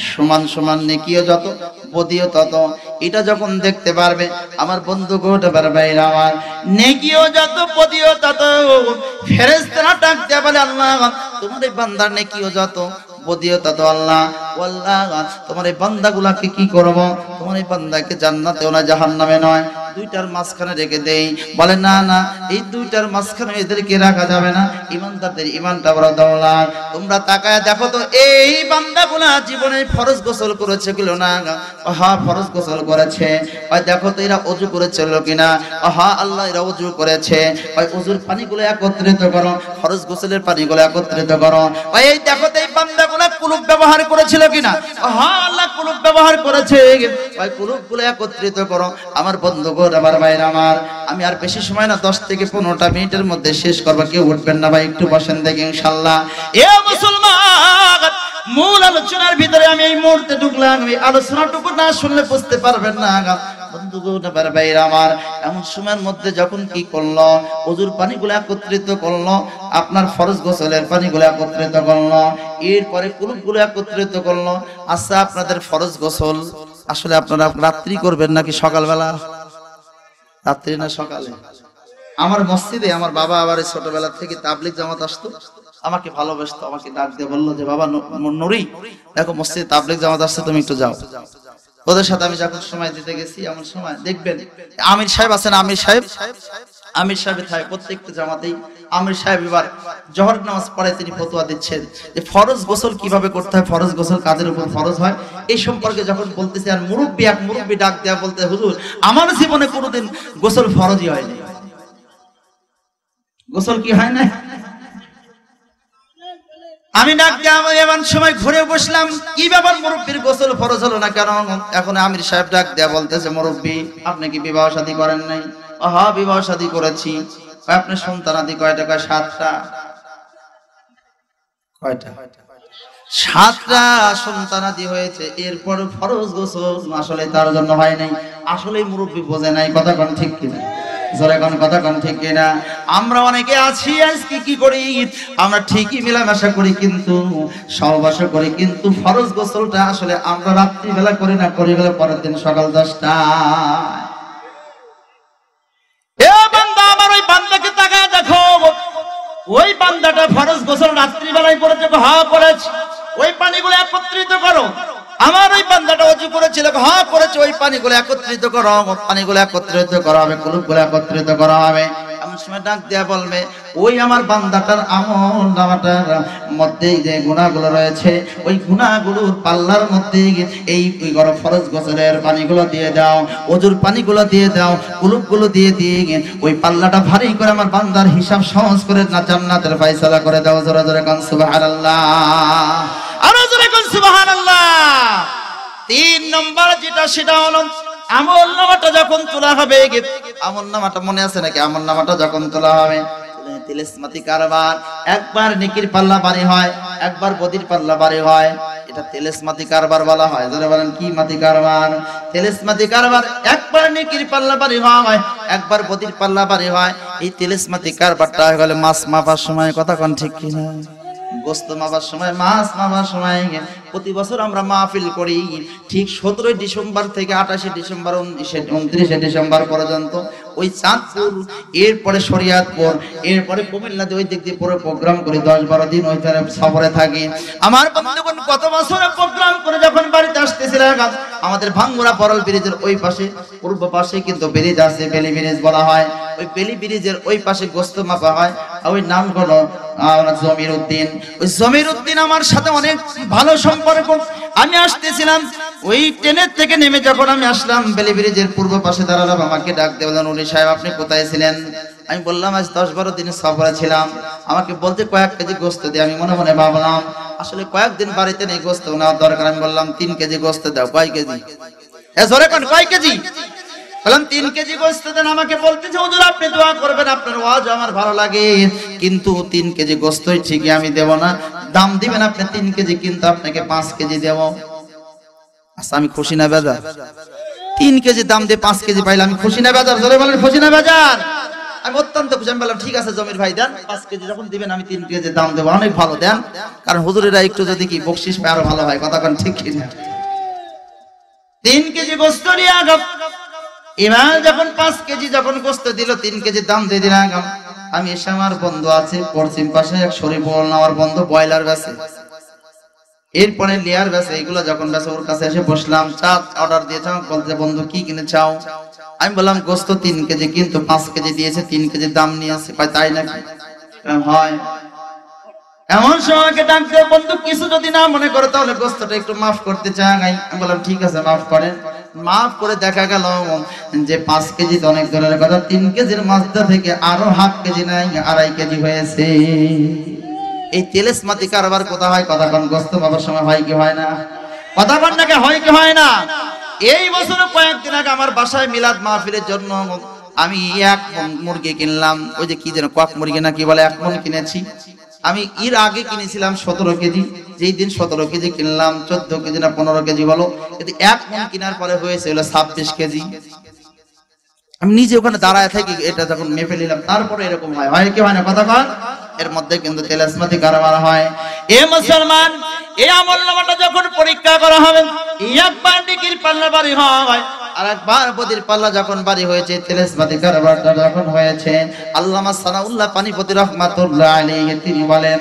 সমান সমান, নেকিও যত, বদিও তত। এটা যখন দেখতে পারবে আমার বন্ধু গোটা পারবে, আমার নেকিও যত, বদিও তত। ফেরেশতারা ডাক দেয়া বলে, আল্লাহ তোমার এই বান্দার নেকিও যত, বদিও তত। আল্লাহ, আল্লাহ তোমার এই বান্দাগুলাকে কি করব, তোমার এই বান্দাকে জান্নাতেও না জাহান্নামে নয়, দুইটার মাঝখানে রেখে দেই। বলে না না, এই দুইটার মাঝখানে এদেরকে রাখা যাবে না, ইমানদারদের ইমানটা বড় দৌলত। তোমরা তাকায় দেখো তো, এই বান্দাগুলা জীবনে ফরজ গোসল করেছে কিলো না? হ্যাঁ ফরজ গোসল করেছে। ওই দেখো তো এরা ওযু করেছিল কিনা? হ্যাঁ আল্লাহ এরা ওযু করেছে। ওই ওযুর পানিগুলো একত্রিত করো, ফরজ গোসলের পানিগুলো একত্রিত করো। ওই এই দেখো তো এই বান্দাগুলা কুলুপ ব্যবহার করেছিল কিনা? হ্যাঁ আল্লাহ কুলুপ ব্যবহার করেছে। ওই কুলুপগুলো একত্রিত করো। আমার বন্ধু আমার ভাইরা আমার, আমি আর বেশি সময় না, 10 থেকে 15টা মিনিটের মধ্যে শেষ করবো। কেউ উঠবেন না ভাই, একটু বসেন দেখি ইনশাআল্লাহ। এ মুসলমান, মূল আলোচনার ভিতরে আমি এই মুহূর্তে ঢুকলাম। এই আলোচনাটুকু না শুনলে বুঝতে পারবেন না বন্ধুগণ আমার ভাইরা আমার। এমন সময়ের মধ্যে যখন কি করলো, ওযুর পানিগুলো একত্রিত করলো, আপনার ফরজ গোসলের পানিগুলো একত্রিত করলো, এরপরে কুলুপগুলো একত্রিত করলো। আচ্ছা আপনাদের ফরজ গোসল আসলে আপনারা রাত্রি করবেন নাকি সকালবেলা? রাত্রি না সকালে? আমার মসজিদে আমার বাবা আবার ছোটবেলা থেকে তাবলীগ জামাত আসতো, আমাকে ভালোবাসতো, আমাকে ডাক দিয়ে বললো যে বাবা নুরি দেখো মসজিদে তাবলীগ জামাত আসছে, তুমি একটু যাও। ওদের সাথে আমি যখন সময় দিতে গেছি, এমন সময় দেখবেন আমির সাহেব আছেন, আমির সাহেব থাকে প্রত্যেকটা জামাতেই। আমির সাহেব এবার জোহর নামাজ পড়ে তিনি ফতোয়া দিচ্ছেন যে ফরজ গোসল কিভাবে করতে হয়, ফরজ গোসল কাদের উপর ফরজ হয়, এই সম্পর্কে যখন বলতেছে, আর মুরব্বী ডাক দেয়া বলতে, হুজুর আমার জীবনে কোনোদিন গোসল ফরজই হয়নি। গোসল কি হয় না? আমি ডাক দিয়ে এমন সময় ঘুরে বসলাম, কি ব্যাপার মুরব্বীর গোসল ফরজ হলো না কেন? এখন আমির সাহেব ডাক দেয়া বলতেছে, মুরব্বী আপনি কি বিবাহ শাদী করেন নাই? হ্যাঁ বিবাহ শাদী করেছি। আপনার সন্তানাদি কয়টা? 7টা। কয়টা? 7টা সন্তানাদি হয়েছে। এরপর ফরজ গোসল আসলে তার জন্য হয় নাই। আসলে মুরব্বী বোঝে নাই। কথা কোন ঠিক কিনা? জোরে কোন কথা কোন ঠিক কিনা? আমরা অনেকে আছি আজকে কি করি, আমরা ঠিকই মেলামেশা করি, কিন্তু সহবাস করি, কিন্তু ফরজ গোসলটা আসলে আমরা রাত্রিবেলা করি না, করি গেলে পরের দিন সকাল 10টায়। বান্দাকে তাকায় দেখো, ওই বান্দাটা ফরজ গোসল রাত্রিবেলায় করেছে। হ্যাঁ করেছে। ওই পানিগুলো একত্রিত করো। আমার ওই বান্দাটা ওযু করেছিল, হ্যাঁ করেছে। ওই পানিগুলো একত্রিত করো, পানিগুলো একত্রিত করা হবে, কুলুপগুলো একত্রিত করা হবে। এমন সময় ডাক দেয়া বলবে ওই আমার বান্দাটার আমল নামাটার মধ্যে যে গুনাহগুলো রয়েছে ওই গুনাহগুলোর পাল্লার মধ্যে এই গরম ফরজ গোসলের পানিগুলো দিয়ে দাও, ওজুর পানিগুলো দিয়ে দাও, কুলুপগুলো দিয়ে ওই পাল্লাটা ভারী করে আমার বান্দার হিসাব সহজ করে না জান্নাতের ফয়সালা করে দাও। জোরে জোরে কান সুবহানাল্লাহ, আরো জোরে কান সুবহানাল্লাহ। 3 নম্বর যেটা সেটা হলো আমল নামাটা যখন তোলা হবে, আমল নামাটা মনে আছে নাকি? আমল নামাটা যখন তোলা হবে তিলেসমাতি কারবার, একবার নেকির পাল্লা বাড়ি হয়, একবার বদির পাল্লা বাড়ি হয়, এটা তিলেসমাতি কারবার বলা হয়। যারা বলেন কি মাতি কারবার? তিলেসমাতি কারবার, একবার নেকির পাল্লা বাড়ি হয়, একবার বদির পাল্লা বাড়ি হয়। এই তিলেসমাতি কারবারটা হয়ে গেলে মাছ মাপার সময়, কথা কোন ঠিক কিনা? গোস্ত মাপার সময়, মাছ মাপার সময় প্রতি বছর আমরা মাহফিল করি ঠিক 17 ডিসেম্বর থেকে 28 ডিসেম্বর 29 ডিসেম্বর পর্যন্ত। ওই চাঁদপুর, এরপরে শরিয়াতপুর, এরপরে কুমিল্লাতে ওই দিক দিয়ে পুরো প্রোগ্রাম করি। 10-12 দিন ওইখানে সফরে থাকি। আমার বন্ধুগণ কত বছরে প্রোগ্রাম করে যখন বাড়িতে আসতেছিলাম, আমাদের ভাঙ্গুরা পরল ব্রিজের ওই পাশে, পূর্ব পাশে কিন্তু ব্রিজ আছে, বেলি ব্রিজ বলা হয়। ওই বেলি ব্রিজের ওই পাশে গোস্ত মাপা হয়। ওই নাম হলো জমির উদ্দিন। ওই জমির উদ্দিন আমার সাথে অনেক ভালো সম্পর্ক। আমি আসতেছিলাম, ওই ট্রেনের থেকে নেমে যখন আমি আসলাম বেলি ব্রিজের পূর্ব পাশে দাঁড়ালাম, আমাকে ডাক দিয়ে বললেন, উনি সাহেব আপনি কোথায় ছিলেন? আমি বললাম আজ 10-12 দিন সফরে ছিলাম। আমাকে বলতে কয়েক কেজি গোস্ত দিয়ে। আমি মনে মনে ভাবলাম আসলে কয়েকদিন বাড়িতে নেই, গোস্ত নেওয়ার দরকার। আমি বললাম 3 কেজি গোস্ত দাও। কয় কেজি? জোরে কোন কয় কেজি? বললাম 3 কেজি গোস্ত দেন। আমাকে বলতেছে হুজুর আপনি দোয়া করবেন, আপনার ওয়াজ আমার ভালো লাগে, কিন্তু 3 কেজি গোস্তই ঠিকই আমি দেব না, দাম দিবেন আপনি 3 কেজি, কিন্তু আপনাকে 5 কেজি দেব। আচ্ছা আমি খুশি না বেজার? 3 কেজি দাম দিয়ে 5 কেজি পাইলাম, আমি খুশি না বেজার? জোরে বলেন খুশি না বেজার? আমি অত্যন্ত খুশি। আমি বললাম ঠিক আছে জমির ভাই দেন, 5 কেজি যখন দিবেন আমি 3 কেজি দাম দেব। অনেক ভালো দেন, কারণ হুজুরেরা একটু যদি কি বকশিশ পায় আরো ভালো হয়, কথা কোন ঠিক কি না? 3 কেজি গোস্ত নিয়ে আগাম ইমাম যখন 5 কেজি যখন গোস্ত দিল, 3 কেজি দাম দিয়ে দিলাম। আমি এসে আমার বন্ধু আছে পশ্চিম পাশে, এক শরীফুল আমার বন্ধু, বয়লার বেচে, এরপরে লেয়ার বেচে, এগুলো যখন বেচে ওর কাছে এসে বসলাম। চা অর্ডার দিয়েছে, বলতে বন্ধু কি কিনে চাও? আমি বললাম গোস্ত 3 কেজি, কিন্তু 5 কেজি দিয়েছে, 3 কেজি দাম নিয়ে আসে। তাই নাকি? হয়। এমন সময়কে ডাক দিয়ে বন্ধু কিছু যদি না মনে করে তাহলে গোস্তটা একটু মাফ করতে চাই। আমি বললাম ঠিক আছে মাফ করেন। মাফ করে দেখা গেল যে 5 কেজি তো অনেক দূরের কথা, 3 কেজির মাছটা থেকে আরো হাফ কেজি নাই 2.5 কেজি হয়েছে। এই তেলেসমাতি কারবার কোথা হয়? কথা কোন গোস্ত বাবার সময় হয় কি হয় না? কথা কোন নাকি হয় কি হয় না? এই বছর কয়েকদিন আগে আমার বাসায় মিলাদ মাহফিলের জন্য আমি 1 মণ মুরগি কিনলাম। ওই যে কি যেন কক মুরগি না কি বলে, 1 মণ কিনেছি। আমি এর আগে কিনেছিলাম 17 কেজি, যেই দিন 17 কেজি কিনলাম 14 কেজি না 15 কেজি বলো, কিন্তু 1 মণ কেনার পরে হয়েছে হলো 26 কেজি। আমি নিজে ওখানে দাঁড়ায় থাকি, এটা যখন মেপে নিলাম, তারপরে এরকম হয়। হয় কি হয় না? কথা কন। এর মধ্যে কিন্তু তেলেসমাতি কারবার হয়। এ মুসলমান, এই আমল নামাটা যখন পরীক্ষা করা হবে, একবার নেকির পাল্লা বাড়ি হয়, আর একবার বদির পাল্লা যখন বাড়ি হয়েছে, তেলেসমাতি কারবারটা যখন হয়েছে, আল্লামা সানাউল্লাহ পানিপতি রাহমাতুল্লাহ আলাইহি তিনি বলেন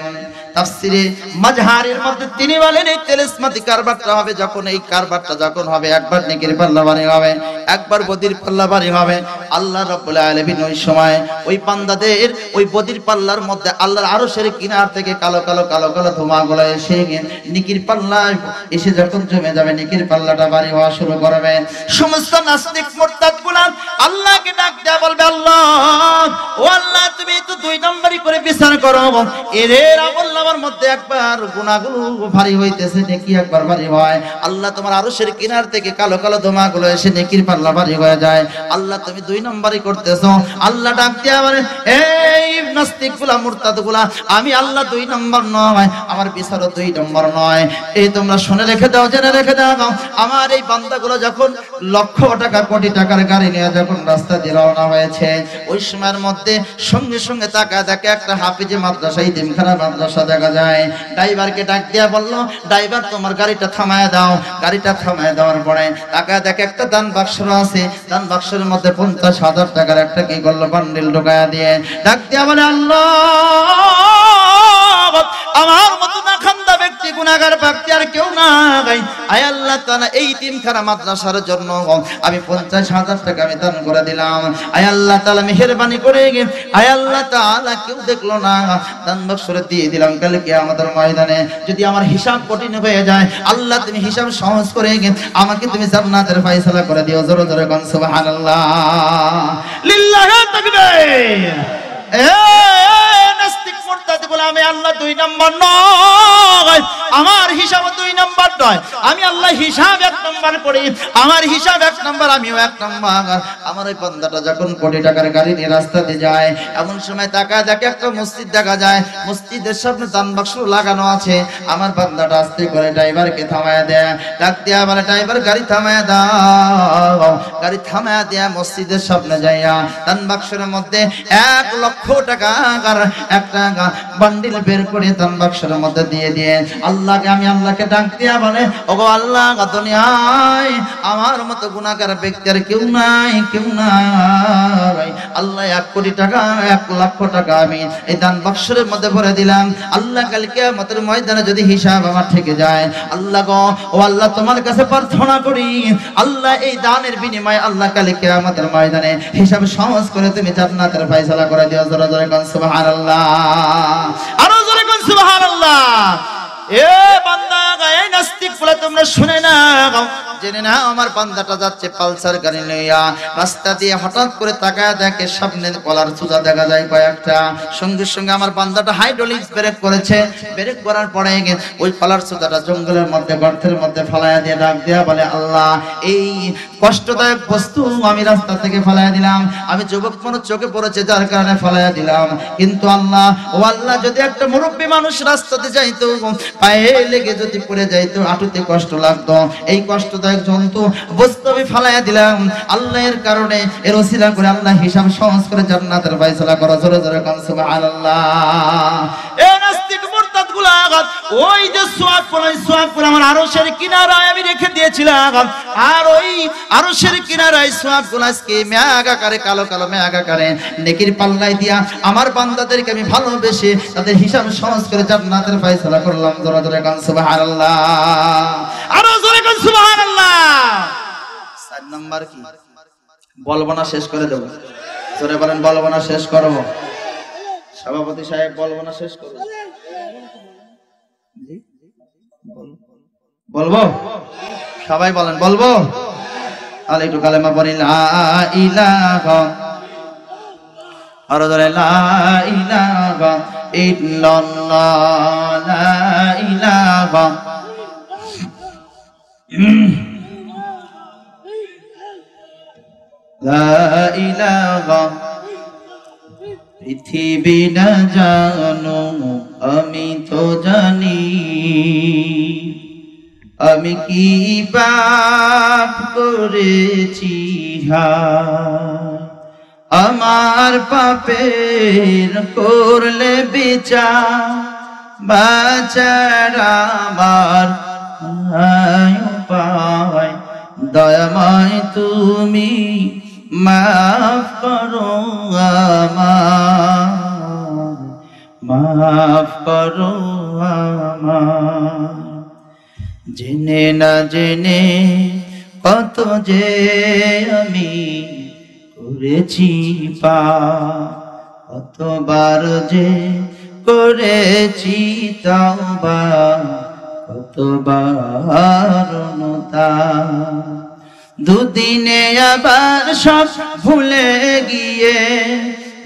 তাফসিরে মাজহারের মধ্যে, তিনি বলেন এই তেলেসমাতি কারবারটা হবে যখন, এই কারবারটা যখন হবে, একবার নেকির পাল্লা বাড়ি হবে, একবার বদির পাল্লা বাড়ি হবে, আল্লাহ রাব্বুল আলামিন ওই সময় ওই বান্দাদের ওই বদির পাল্লার মধ্যে আল্লাহর আরশের কিনার থেকে কালো কালো কালো কালো ধোঁয়াগুলো এসে নেকির পাল্লা এসে যখন জমে যাবে, নেকির পাল্লাটা বাড়ি হওয়া শুরু করবে। সমস্ত নাস্তিক মুরতাদগুলো আল্লাহকে ডাক দেয়া বলবে, আল্লাহ ও আল্লাহ তুমি তো 2 নম্বরই করে বিচার করো, এদের আমল আমার মধ্যে একবার গুনাহগুলো ভারী হইতেছে, নেকি একবার ভারী হয়। আল্লাহ তোমার আরশের কিনার থেকে কালো কালো ধোঁয়াগুলো এসে নেকির পাল্লা ভারী হয়ে যায়। আল্লাহ তুমি 2 নম্বরই করতেছো। আল্লাহ ডাক দিয়া বলে, এই নাস্তিকগুলা মুরতাদগুলা, আমি আল্লাহ 2 নম্বর নয়, আমার বিচারও 2 নম্বর নয়। এই তোমরা শুনে রেখে দাও, জেনে রেখে দাও, আমার এই বান্দাগুলো যখন লক্ষ টাকা কোটি টাকার গাড়ি নিয়ে যখন রাস্তা দিয়ে রওনা হয়েছে, ওই সময়ের মধ্যে সঙ্গে সঙ্গে তাকায় দেখে একটা হাফিজি মাদ্রাসা, ইতিমখানা মাদ্রাসা দেখা যায়। ড্রাইভারকে ডাক দিয়া বলল, ড্রাইভার তোমার গাড়িটা থামায় দাও। গাড়িটা থামায় দেওয়ার পরে তাকায় দেখে একটা দান বাক্স আছে, দান বাক্সের মধ্যে 50,000 টাকার একটা কি করলো বান্ডিল ঢোকায়া দিয়ে ডাক দিয়া বলে, আল্লাহ আমার মতো না খান্দা ব্যক্তি ব্যক্তি গুনাহগার ব্যক্তি আর কেউ নাই। আয় আল্লাহ তাআলা এই তিনখানা মাদ্রাসার জন্য আমি 50,000 টাকা আমি দান করে দিলাম। আয় আল্লাহ তাআলা মেহেরবানি করে আয় আল্লাহ তাআলা কেউ দেখলো না, দান বাক্সে দিয়ে দিলাম। কালকে কিয়ামতের ময়দানে যদি আমার হিসাব কঠিন হয়ে যায়, আল্লাহ তুমি হিসাব সহজ করে আমাকে তুমি জান্নাতের ফয়সালা করে দিও। জোরে জোরে কোন সুবহানাল্লাহ, লিল্লাহি তাকবীর। নাস্তিক মুরতাদ বলে আমি আল্লাহ 2 নাম্বার নয়, আমার হিসাব 2 নাম্বার নয়, আমি আল্লাহ হিসাব 1 নাম্বার করি, আমার হিসাব 1 নাম্বার, আমিও 1 নাম্বার। আমার ওই বান্দাটা যখন কোটি টাকার গাড়ি নিয়ে রাস্তা দিয়ে যায়, এমন সময় তাকায় দেখে একটা মসজিদ দেখা যায়, মসজিদের সামনে দান বাক্স লাগানো আছে। আমার বান্দাটা আস্তে করে ড্রাইভারকে থামায় দেয়, ডাক দিয়া বলে ড্রাইভার গাড়ি থামায় দাও। গাড়ি থামায় দেয়া মসজিদের সামনে যাইয়া দান বাক্সের মধ্যে 1 লক্ষ টাকার একটা বান্ডিল বের করে দান বাক্সের মধ্যে দিয়ে দিয়ে আল্লাহকে আমি আল্লাহকে ডাক দিয়া বলে ওগো আল্লাহ, দুনিয়ায় আমার মতো গুনাহগার ব্যক্তি আর কেউ নাই, কেউ নাই। আল্লাহ 1 কোটি টাকা 1 লক্ষ টাকা আমি এই দান বাক্সের মধ্যে ভরে দিলাম। আল্লাহ কাল কিয়ামতের ময়দানে যদি হিসাব আমার থেকে যায়, আল্লাহ গো ও আল্লাহ তোমার কাছে প্রার্থনা করি, আল্লাহ এই দানের বিনিময়ে আল্লাহ কাল কিয়ামতের ময়দানে হিসাব সহজ করে তুমি জান্নাতের ফয়সালা করে দিও। জোরে জোরে কোন সুবহানাল্লাহ, আরো জোরে কোন সুবহানাল্লাহ। এ বান্দা, এই নাস্তিক বলে তোমরা শুনে না, জেনে না আমার বান্দাটা যাচ্ছে পালসার গাড়ি লইয়া, রাস্তা দিয়ে হঠাৎ করে তাকায় দেখে সামনে কলার সুজা দেখা যায় কয়েকটা। সঙ্গে সঙ্গে আমার বান্দাটা হাইড্রোলিক্স ব্রেক করেছে, ব্রেক করার পরে ওই কলার সুজাটা জঙ্গলের মধ্যে গর্তের মধ্যে ফালাইয়া দিয়ে ডাক দেয়া বলে আল্লাহ, এই কষ্টদায়ক বস্তু আমি রাস্তা থেকে ফালাইয়া দিলাম, আমি যুবক মানুষ চোখে পড়েছে যার কারণে ফালাইয়া দিলাম, কিন্তু আল্লাহ ও আল্লাহ যদি একটা মুরব্বী মানুষ রাস্তাতে যাইতো, পায়ে লেগে যদি পড়ে যাইতো, হাঁটুতে কষ্ট লাগতো, এই কষ্টদায়ক জন্তু বস্তু আমি ফালাইয়া দিলাম, আল্লাহর কারণে এর ওসিলা করে আল্লাহ হিসাব সহজ করে জান্নাতের ফয়সালা করো। জোরে জোরে কোন সুবহানাল্লাহ। এ নাস্তিক মুরতাদ গুলাগাত, ওই যে সোয়াব আমার আরশের কিনারায় আমি রেখে দিয়েছিলাম, আর ওই আরশের কিনারায় সোয়াবগুলো আজকে মেঘাকারে কালো কালো মেঘাকারে নেকির পাল্লাই দিয়া আমার বান্দাদেরকে আমি ভালোবেসে তাদের হিসাব সহজ করে জান্নাতের ফয়সালা করলাম। জোরে জোরে কোন সুবহানাল্লাহ, আরো জোরে কোন সুবহানাল্লাহ। 4 নাম্বার কি বলবো না, শেষ করে দেব। জোরে বলেন, বলবো না, শেষ করব। সভাপতি সাহেব বলবো না, শেষ করব। বলবো, সবাই বলেন বলবো। তাহলে একটু কালেমা পড়ি, লা ইলাহা, আরো জোরে লা ইলাহা ইল্লাল্লাহ, লা ইলাহা লা ইলাহা। পৃথিবী না জানো আমি তো জানি, আমি কি পাপ করেছি, আমার পাপের করলে বিচার, বাঁচার আমার উপায়, দয়াময় তুমি মাফ করো আমার, মাফ করো আমার। জেনে না জেনে কত যে আমি করেছি পাপ, কতবার যে করেছি তওবা, কতবার নতা। দুদিনে আবার সব ভুলে গিয়ে,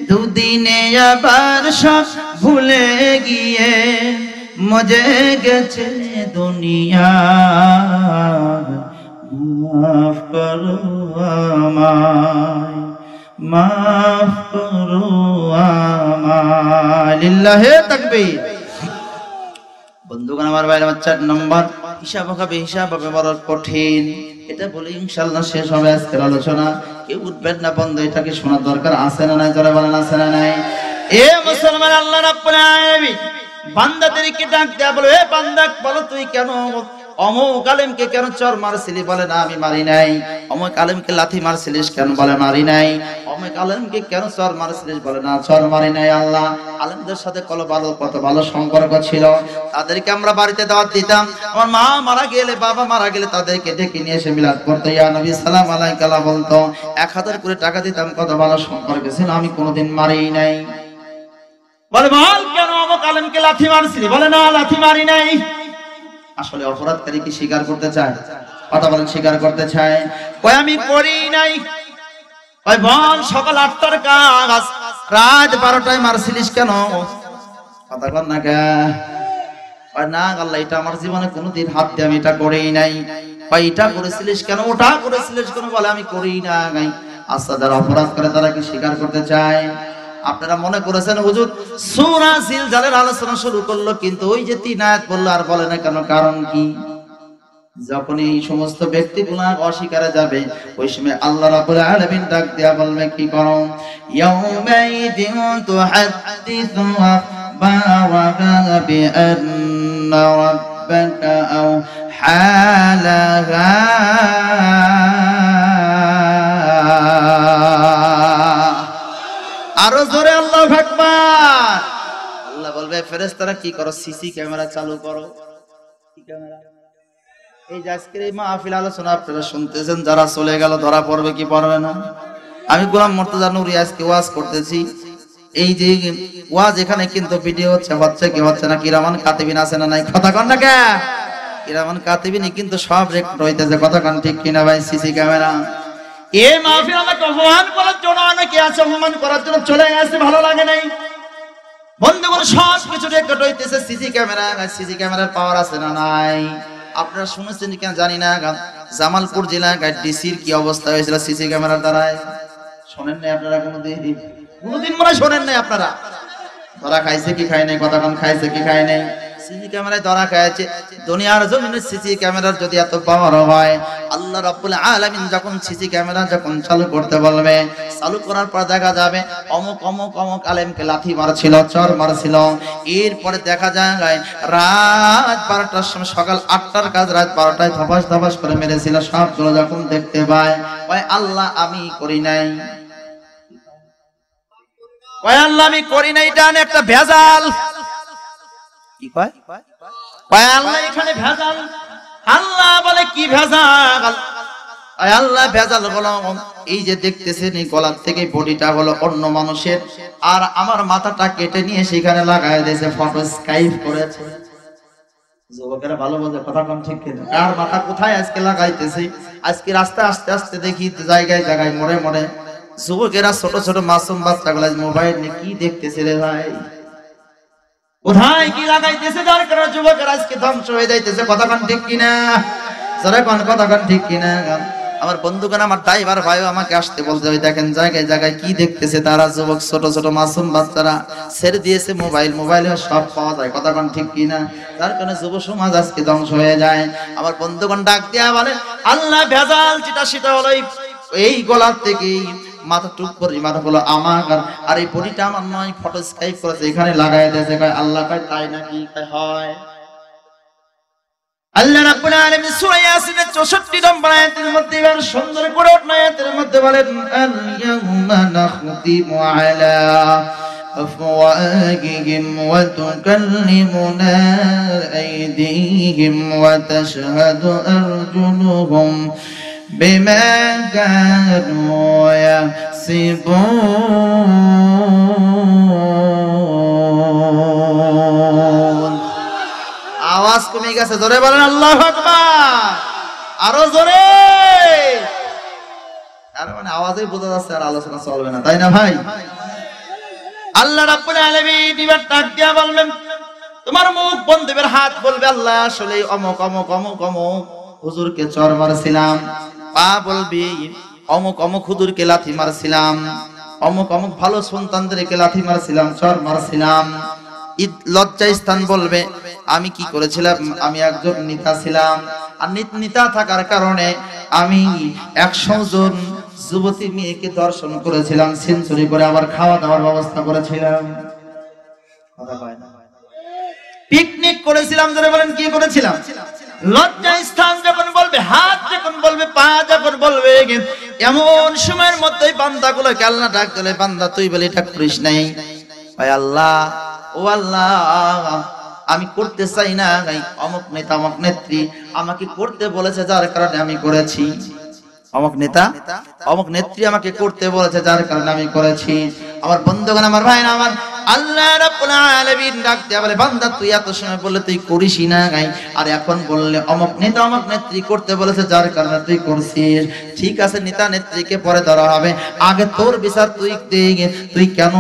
দুদিনে আবার সব ভুলে গিয়ে মজে গেছে দুনিয়া, মাফ করো আমায়, মাফ করো আমায়। লিল্লাহে তাকবীর। বন্ধুগণ আমার ভাইরা, 4 নম্বর হিসাব হবে, হিসাব হবে বড় কঠিন। এটা বলে ইনশাআল্লাহ শেষ হবে আজকের আলোচনা। কেউ উঠবেন না, বন্ধু এটাকে শোনার দরকার আছে না নাই? যারা বলেন আছে না নাই? এ মুসলমান, আল্লাহ রাব্বুল আলামিন বান্দাদেরকে ডাক দেয়া বলে, এ বান্দা বলো তুই কেন অমুক আলেমকে কেন চর মারছিলি? বলে না আমি মারি নাই। অমুক আলেমকে লাথি মারছিলিস কেন? বলে মারি নাই। অমুক আলেমকে কেন চর মারছিলিস? বলে না চর মারি নাই। আল্লাহ, আলেমদের সাথে কত ভালো সম্পর্ক ছিল, তাদেরকে আমরা বাড়িতে দাওয়াত দিতাম। আমার মা মারা গেলে, বাবা মারা গেলে তাদেরকে ডেকে নিয়ে এসে মিলাদ করতো, ইয়া নবী সালাম আলাইকা বলতো, 1000 করে টাকা দিতাম, কত ভালো সম্পর্ক ছিল, আমি কোনোদিন মারি নাই। বলে বল কেন অমুক আলেমকে লাথি মারছিলি? বলে না লাথি মারি নাই। আসলে অপরাধকারী কি স্বীকার করতে চায়? কথা বলেন, স্বীকার করতে চায়? কই আমি করি নাই। কই বল সকাল 8টার কাজ রাত 12টায় মারছিলিস কেন? কথা বল না কে? কই না আল্লাহ, এটা আমার জীবনে কোনোদিন হাত দিয়ে আমি এটা করেই নাই। কই এটা করেছিলিস কেন? ওটা করেছিলিস কেন? বলে আমি করি নাই। আচ্ছা, যারা অপরাধ করে তারা কি স্বীকার করতে চায়? আপনারা মনে করেছেন হুজুর সূরা জিলজালের আলোচনা শুরু করলো, কিন্তু ওই যে 3 আয়াত বললো আর বলে না কেন? কারণ কি? যখন এই সমস্ত ব্যক্তিগুলো অস্বীকারে যাবে, ওই সময় আল্লাহ রাব্বুল আলামিন ডাক দেয়া বলবে কি করো? ইয়াউমাইদিন তুহাদ্দিসু আখবারাহা বিআন্না রাব্বাকা আও হালাহা। আরো জোরে আল্লাহু আকবার। আল্লাহ বলবে ফেরেশতারা কি করো? সিসি ক্যামেরা চালু করো। কি ক্যামেরা? এই যে আজকের এই মাহফিল আলোচনা আপনারা শুনতেছেন, যারা চলে গেল ধরা পড়বে কি পড়বে না? আমি গোলাম মুর্তজা নূরী আজকে ওয়াজ করতেছি, এই যে ওয়াজ এখানে কিন্তু ভিডিও হচ্ছে কি হচ্ছে না? কিরামান কাতিবিন আছে না নাই? কথা কন না কে? কিরামান কাতিবিন কিন্তু সব রেকর্ড হইতেছে, কথা কন ঠিক কিনা ভাই? CC camera. এই মাহফিল আমাকে অপমান করার জন্য অনেকে আছে, অপমান করার জন্য চলে গেছে, ভালো লাগে নাই। বন্ধুগণ সব কিছু রেকর্ড হইতেছে সিসি ক্যামেরা। সিসি ক্যামেরার পাওয়ার আছে না নাই? আপনারা শুনেছেন কেন জানি না, জামালপুর জেলায় ডিসির কি অবস্থা হয়েছিল সিসি ক্যামেরার দ্বারায়? শোনেন নাই আপনারা? কোনদিন মনে শোনেন নাই আপনারা? ধরা খাইছে কি খায় নাই? কথা কন, খাইছে কি খায় নাই? সিসি ক্যামেরায় ধরা খাইছে। দুনিয়ার জমিনে সিসি ক্যামেরার যদি এত পাওয়ার হয়, আল্লাহ রাব্বুল আলামিন যখন সিসি ক্যামেরা যখন চালু করতে বলবে, চালু করার পর দেখা যাবে অমুক অমুক অমুক আলেমকে লাথি মারছিল, চর মারছিল। এরপরে দেখা যায় রাত 12টার সময়, সকাল 8টার কাজ রাত 12টায় ধপাস ধপাস করে মেরেছিল। সবগুলো যখন দেখতে পায়, ওই আল্লাহ আমি করি নাই। ওই আল্লাহ আমি করি নাই, এটা একটা ভেজাল। কি কয়? ওই আল্লাহ এখানে ভেজাল। আল্লাহ বলে কি ভেজাল? ওই আল্লাহ ভেজাল হলো এই যে দেখতেছেন, এই গলার থেকে বডিটা হলো অন্য মানুষের, আর আমার মাথাটা কেটে নিয়ে সেখানে লাগায় দিয়েছে, ফটো স্কাইপ করেছে। যুবকেরা ভালো বোঝে, কথা কম ঠিক কিনা? কার মাথা কোথায় আজকে লাগাইতেছে? আজকে রাস্তা আস্তে আস্তে দেখি জায়গায় জায়গায় মোড়ে মোড়ে যুবকেরা ছোট ছোট মাসুম বাচ্চাগুলা মোবাইল নিয়ে কি দেখতেছে রে ভাই? কোথায় কি লাগাইতেছে? যার কারণে যুবকেরা আজকে ধ্বংস হয়ে যাইতেছে। কথা কন ঠিক কিনা? যারা কোন কথা কন ঠিক কিনা? আমার বন্ধুগণ, আমার ড্রাইভার ভাইও আমাকে আসতে বলতে, ওই দেখেন জায়গায় জায়গায় কি দেখতেছে তারা, যুবক ছোট ছোট মাসুম বাচ্চারা ছেড়ে দিয়েছে মোবাইল। মোবাইলে সব পাওয়া যায়, কথা কন ঠিক কিনা? যার কারণে যুব সমাজ আজকে ধ্বংস হয়ে যায়। আমার বন্ধুগণ ডাক দিয়া বলে আল্লাহ ভেজাল যেটা সেটা হলো এই গলার থেকে মাথা টুক করে মাথা বলো আমার, আর এই বডিটা আমার নয়, ফটো স্কাইপ করেছে, এখানে লাগাই দিয়েছে। কয় আল্লাহ কয় তাই নাকি? কয় হয়। আল্লাহ রাব্বুল আলামিন সূরা ইয়াসিনের 64 নম্বর আয়াতের মধ্যে এবার সুন্দর করে আয়াতের মধ্যে বলেন আল ইয়াউমা নাখতিমু আলা আফওয়াহিহিম ওয়া তুকাল্লিমুনা আইদিহিম ওয়া তাশহাদু আরজুলুহুম বিমা কানু ইয়াসিবুন। আওয়াজ কমে গেছে, জোরে বলেন আল্লাহু আকবার। আরো জোরে। আর মানে আওয়াজেই বোঝা যাচ্ছে আর আলোচনা চলবে না, তাই না ভাই? আল্লাহ রাব্বুল আলামিন এবার ডাক দিয়া বলবেন, তোমার মুখ বন্ধুদের হাত বলবে আল্লাহ আসলে অমুক অমুক অমুক অমুক হুজুরকে চর মারছিলাম। পা বলবি অমুক অমুক হুজুরকে লাথি মারছিলাম, অমুক অমুক ভালো সন্তানদেরকে লাথি মারছিলাম, চর মারছিলাম। লজ্জা স্থান বলবে আমি কি করেছিলাম? আমি একজন নেতা ছিলাম, আর নেতা থাকার কারণে আমি 100 জন যুবতী মেয়েকে দর্শন করেছিলাম, সেঞ্চুরি করে আবার খাওয়া দাওয়ার ব্যবস্থা করেছিলাম। কথা কয় না? পিকনিক করেছিলাম। যারা বলেন কি করেছিলাম? লজ্জা স্থান যখন বলবে, হাত যখন বলবে, পা যখন বলবে, এমন সময়ের মধ্যেই বান্দাগুলোকে আল্লাহ ডাক দিলে, বান্দা তুই বলে এটা করিস নাই। ভাই আল্লাহ, ও আল্লাহ, আমি করতে চাই না, অমুক নেতা অমুক নেত্রী আমাকে করতে বলেছে, যার কারণে আমি করেছি। অমুক নেতা অমুক নেত্রী আমাকে করতে বলেছে, যার কারণে আমি করেছি। আমার বন্ধুগণ, আমার ভাই, আমার আল্লাহ রাব্বুল আলামিন ডাক দেয়া বলে, বান্দা তুই এত সময় বললে তুই করিসই না, আর এখন বললে অমুক নেতা অমুক নেত্রী করতে বলেছে, যার কারণে তুই করছিস। ঠিক আছে, নেতা নেত্রীকে পরে ধরা হবে, আগে তোর বিচার তুই দে। তুই কেন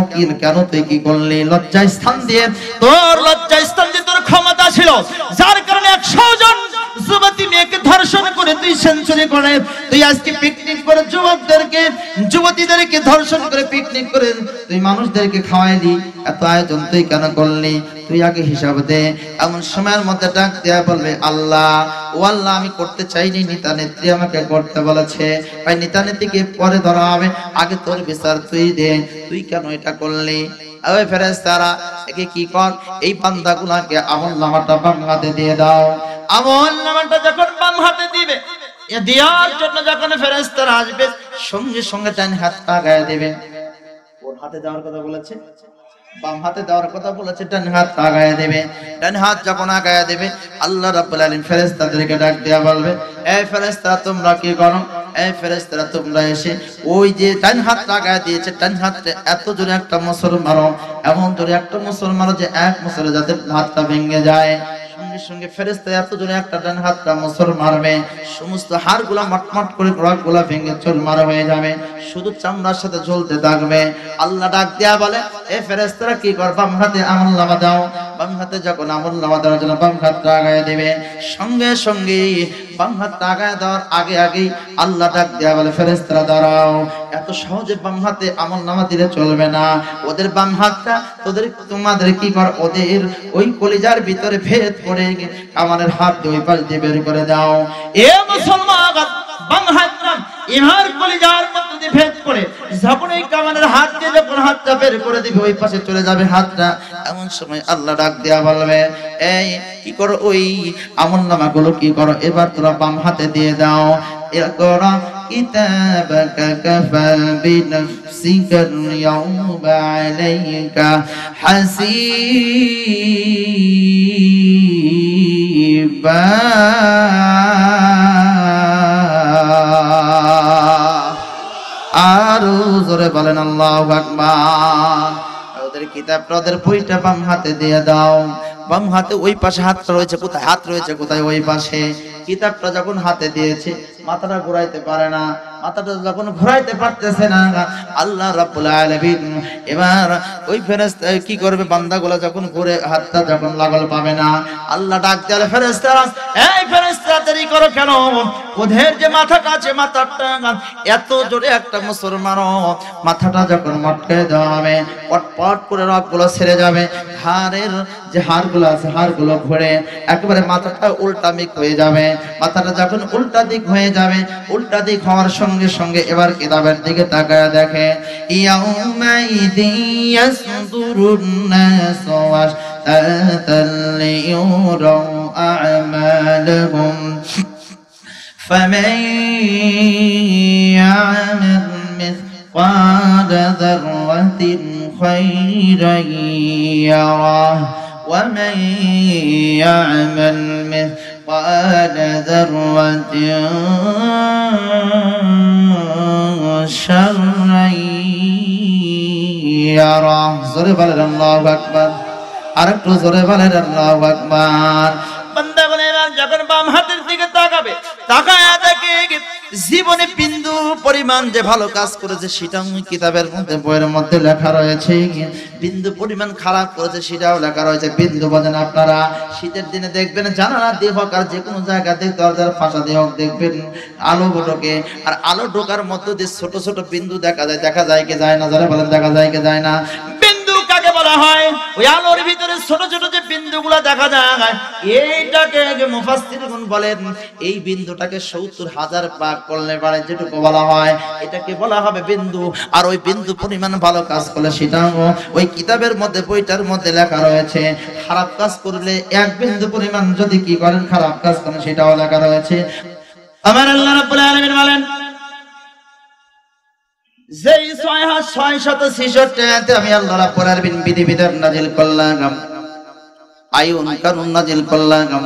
তুই কি করলি? লজ্জা স্থান দিয়ে, তোর লজ্জা স্থান দিয়ে তোর ক্ষমতা ছিল, যার কারণে 100 জন যুবতী মেয়েকে ধর্ষণ করে তুই সেঞ্চুরি করে, তুই আজকে পিকনিক করে যুবতীদেরকে ধর্ষণ করে পিকনিক করে তুই মানুষদেরকে খাওয়াইলি। এত আয়োজন তুই কেন করলি? তুই আগে হিসাব দে। এমন সময়ের মধ্যে ডাক দেয়া বলবে, আল্লাহ, ও আল্লাহ, আমি করতে চাইনি, নেতা নেত্রী আমাকে করতে বলেছে। ভাই, নেতা নেত্রীকে পরে ধরা হবে, আগে তোর বিচার তুই দে। তুই কেন এটা করলি? ওই ফেরেশতারা একে কি কর, এই বান্দাগুলোকে আমলনামাটা বাম হাতে দিয়ে দাও। আমলনামাটা যখন বাম হাতে দিবে, এ দেওয়ার জন্য যখন ফেরেশতারা আসবে, সঙ্গে সঙ্গে ডান হাতটা আগায় দিবে। কোন হাতে দেওয়ার কথা বলেছে? বাম হাতে দেওয়ার কথা বলেছে, ডান হাত আগায় দেবে। ডান হাত যখন আগায় দেবে, আল্লাহ রাব্বুল আলামিন ফেরেশতাদেরকে ডাক দেয়া বলবে, এই ফেরেশতারা তোমরা কি করো? এই ফেরেশতারা তোমরা এসে ওই যে ডান হাত আগায় দিয়েছে, ডান হাতে এত জোরে একটা মোচড় মারো, এমন জোরে একটা মোচড় মারো যে এক মোচড়ে যাতে হাতটা ভেঙে যায়। সঙ্গে সঙ্গে ফেরেশতা এত জোরে একটা ডান হাতটা মোচড় মারবে, সমস্ত হাড়গুলা মটমট করে রগগুলা ভেঙে চুরমার হয়ে যাবে, শুধু চামড়ার সাথে ঝুলতে থাকবে। আল্লাহ ডাক দেয়া বলে, এ ফেরেশতারা কি কর, বাম হাতে আমলনামা দাও। বাম হাতে যখন আমলনামা দেওয়ার জন্য বাম হাতটা আগায় দিবে, সঙ্গে সঙ্গে বাম হাতটা আগায় দেওয়ার আগে আগেই আল্লাহ ডাক দেয়া বলে, ফেরেশতারা দাঁড়াও। এত সহজে বাম হাতে আমলনামা দিলে চলবে না। ওদের বাম হাতটা তোমাদের কি কর, ওদের ওই কলিজার ভিতরে ভেদ করে আমাদের হাত দিয়ে ওই পাশ দিয়ে বের করে দাও। এ মুসলমান, বাম হাতটা ইমার কলিজার মধ্যে দিয়ে ভেদ করে যখন এই কামানের হাত দিয়ে যখন হাতটা বের করে দিবে, ওই পাশে চলে যাবে হাতটা। এমন সময় আল্লাহ ডাক দেয়া বলবে, এই কি করো, ওই আমলনামাগুলো কি করো, এবার তোরা বাম হাতে দিয়ে দাও। ইকরা কিতাবাকা কাফা বিনাফসিকা আল-ইয়াওমা আলাইকা হাসিবা। আরো জোরে বলেন আল্লাহু আকবার। ওদের কিতাবটা, ওদের বইটা বাম হাতে দিয়ে দাও। বাম হাতে ওই পাশে হাতটা রয়েছে, কোথায় হাত রয়েছে, কোথায় ওই পাশে। কিতাবটা যখন হাতে দিয়েছে, মাথাটা ঘুরাইতে পারে না। মাথাটা যখন ঘুরাইতে পারতেছে না, আল্লাহ রাব্বুল আলামিন এবার ওই ফেরেশতা কি করবে, বান্দাগুলো যখন ঘুরে হাতটা যখন লাগল পাবে না, আল্লাহ ডাক দেয়, ফেরেশতারা, এই ফেরেশতারা দেরি করো কেন? ওদের যে মাথাটা আছে, মাথাটা এত জোরে একটা মোচড় মারো, মাথাটা যখন মটকে দেওয়া হবে, পটপট করে রগগুলো ছেড়ে যাবে, হাড়ের যে হাড়গুলো আছে হাড়গুলো ঘুরে একেবারে মাথাটা উল্টা দিক হয়ে যাবে। মাথাটা যখন উল্টা দিক হয়ে যাবে, উল্টা দিক হওয়ার সঙ্গে সঙ্গে এবার কিতাবের দিকে তাকায় দেখে, ইয়াউমাইদি ইয়াসদুরুন নাসু ওয়াশতাতাল লিয়ুরাউ আ'মালাহুম ফামান ইয়া'মাল মিসকালা যাররাতিন খায়রান ইয়ারাহ ومن يعمل مثقال ذرة شرا يره। জোরে বলেন আল্লাহু আকবার। আরেকটু জোরে বলেন আল্লাহু আকবার। বান্দা বলে, যখন বাম হাতের দিকে তাকাবে, তাকায় দেখে জীবনে বিন্দু পরিমাণ যে ভালো কাজ করেছে সেটাও কিতাবের মধ্যে, বইয়ের মধ্যে লেখা রয়েছে। বিন্দু পরিমাণ খারাপ করেছে সেটাও লেখা রয়েছে। বিন্দু বোঝেন আপনারা? শীতের দিনে দেখবেন জানালা দিয়ে হোক আর যে কোনো জায়গাতে দরজার ফাঁসা দিয়ে হোক, দেখবেন আলো ঢোকে, আর আলো ঢোকার মধ্যে দিয়ে ছোট ছোট বিন্দু দেখা যায় কি যায় না? যারা বলেন দেখা যায় কি যায় না? বিন্দু কাকে বলে? বলা হয় ওই আলোর ভিতরে ছোট ছোট যে বিন্দুগুলো দেখা যায় এইটাকে মুফাসসিরগণ বলেন এই বিন্দুটাকে ৭০,০০০ ভাগ করলে পারে যেটুকু বলা হয় এটাকে বলা হবে বিন্দু। আর ওই বিন্দু পরিমাণ ভালো কাজ করলে সেটা ওই কিতাবের মধ্যে বইটার মধ্যে লেখা রয়েছে। খারাপ কাজ করলে এক বিন্দু পরিমাণ যদি কি করেন খারাপ কাজ করেন সেটাও লেখা রয়েছে। আমার আল্লাহ রাব্বুল আলামিন বলেন যেই ৬৬৬৬ আয়াতে আমি আল্লাহ রাব্বুল আলামিন বিধিবিধান নাযিল করলাম, আইন কানুন নাযিল করলাম,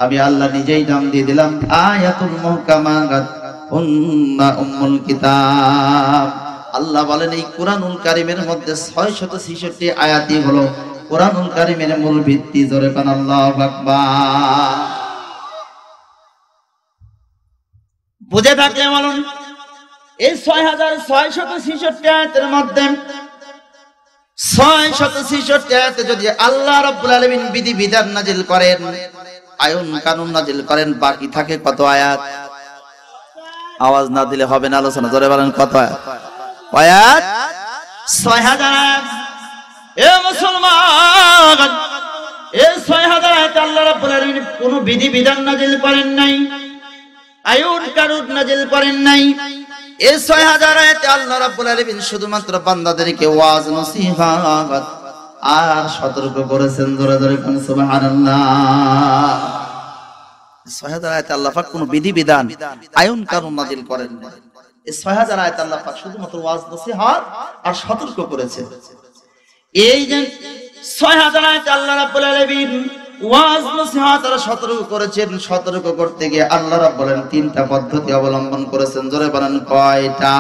আমি আল্লাহ নিজেই নাম দিয়ে দিলাম আয়াতুল মুহকামাত হুন্না উম্মুল কিতাব। আল্লাহ বলেন এই কুরআনুল কারীমের মধ্যে ৬৬৬ আয়াতই হলো কুরআনুল কারীমের মূল ভিত্তি। জোরে কান আল্লাহু আকবার। বুঝে থাকলে বলুন এই ৬৬৬৬ আয়াতের মধ্যে ৬৬৬ আয়াতে যদি আল্লাহ রাব্বুল আলামিন বিধি বিধান নাযিল করেন, আইন কানুন নাযিল করেন, বাকি থাকে কত আয়াত? আওয়াজ না দিলে হবে না আলোচনা। জোরে বলেন কত আয়াত? আয়াত ৬০০০ আয়াত। এ মুসলমান এই ৬০০০ আয়াতে আল্লাহ রাব্বুল আলামিন কোনো বিধি বিধান নাযিল করেন নাই, আইন কানুন নাযিল করেন নাই। এই ৬০০০ আয়াতে আল্লাহ রাব্বুল আলামিন শুধুমাত্র বান্দাদেরকে ওয়াজ নসিহত আর সতর্ক করেছেন। জোরে জোরে কোন সুবহানাল্লাহ। ৬০০০ আয়াতে আল্লাহ পাক কোনো বিধি বিধান আইন কানুন নাযিল করেন না। এই ৬০০০ আয়াতে আল্লাহ পাক শুধুমাত্র ওয়াজ নসিহত আর সতর্ক করেছেন। এই যে ৬০০০ আয়াতে আল্লাহ রাব্বুল আলামিন ওয়াজ নসিহত আর সতর্ক করেছেন। সতর্ক করতে গিয়ে আল্লাহ রাব্বুল বলেন তিনটা পদ্ধতি অবলম্বন করেছেন। জোরে বলেন কয়টা?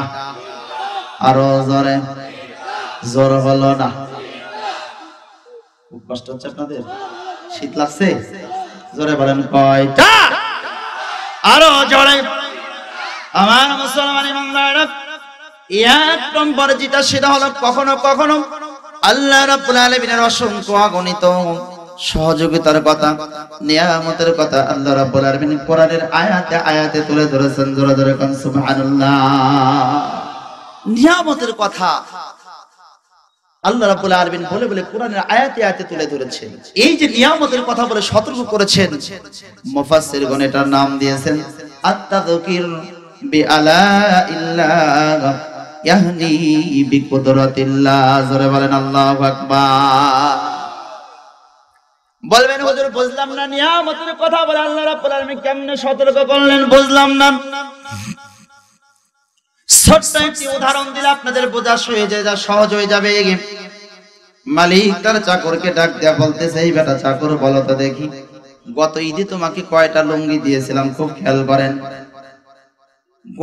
আরো জোরে। জোর হলো না? খুব কষ্ট হচ্ছে আপনাদের? শীত লাগছে? জোরে বলেন কয়টা? আরো জোরে। আমার মুসলমান ইমানদাররা এক নম্বর যেটা সেটা হলো কখনো কখনো আল্লাহ রাব্বুল আলামিনের অসংখ্য অগণিত সহযোগিতার কথা, নিয়ামতের কথা আল্লাহ রাব্বুল আলামিন কোরআনের আয়াতে আয়াতে তুলে ধরেছেন। জোরে জোরে কোন সুবহানাল্লাহ। নিয়ামতের কথা আল্লাহ রাব্বুল আলামিন বলে বলে কোরআনের আয়াতে আয়াতে তুলে ধরেছেন। এই যে নিয়ামতের কথা বলে সতর্ক করেছেন, মুফাসসিরগণ এটার নাম দিয়েছেন আত-তাযকির বিআলাইল্লাহ ইয়াহনি বিকুদরাতিল্লাহ। জোরে বলেন আল্লাহু আকবার। বলবেন হুজুর বুঝলাম না, নিয়ামতের কথা বলে আল্লাহ রাব্বুল আলামিন কেমনে সতর্ক করলেন বুঝলাম না। ছোট্ট একটি উদাহরণ দিলে আপনাদের বোঝা সহজ হয়ে যাবে। মালিক তার চাকরকে ডাক দেয়া বলতেছে এই বেটা চাকর বলো তো দেখি গত ঈদে তোমাকে কয়টা লুঙ্গি দিয়েছিলাম? খুব খেয়াল করেন,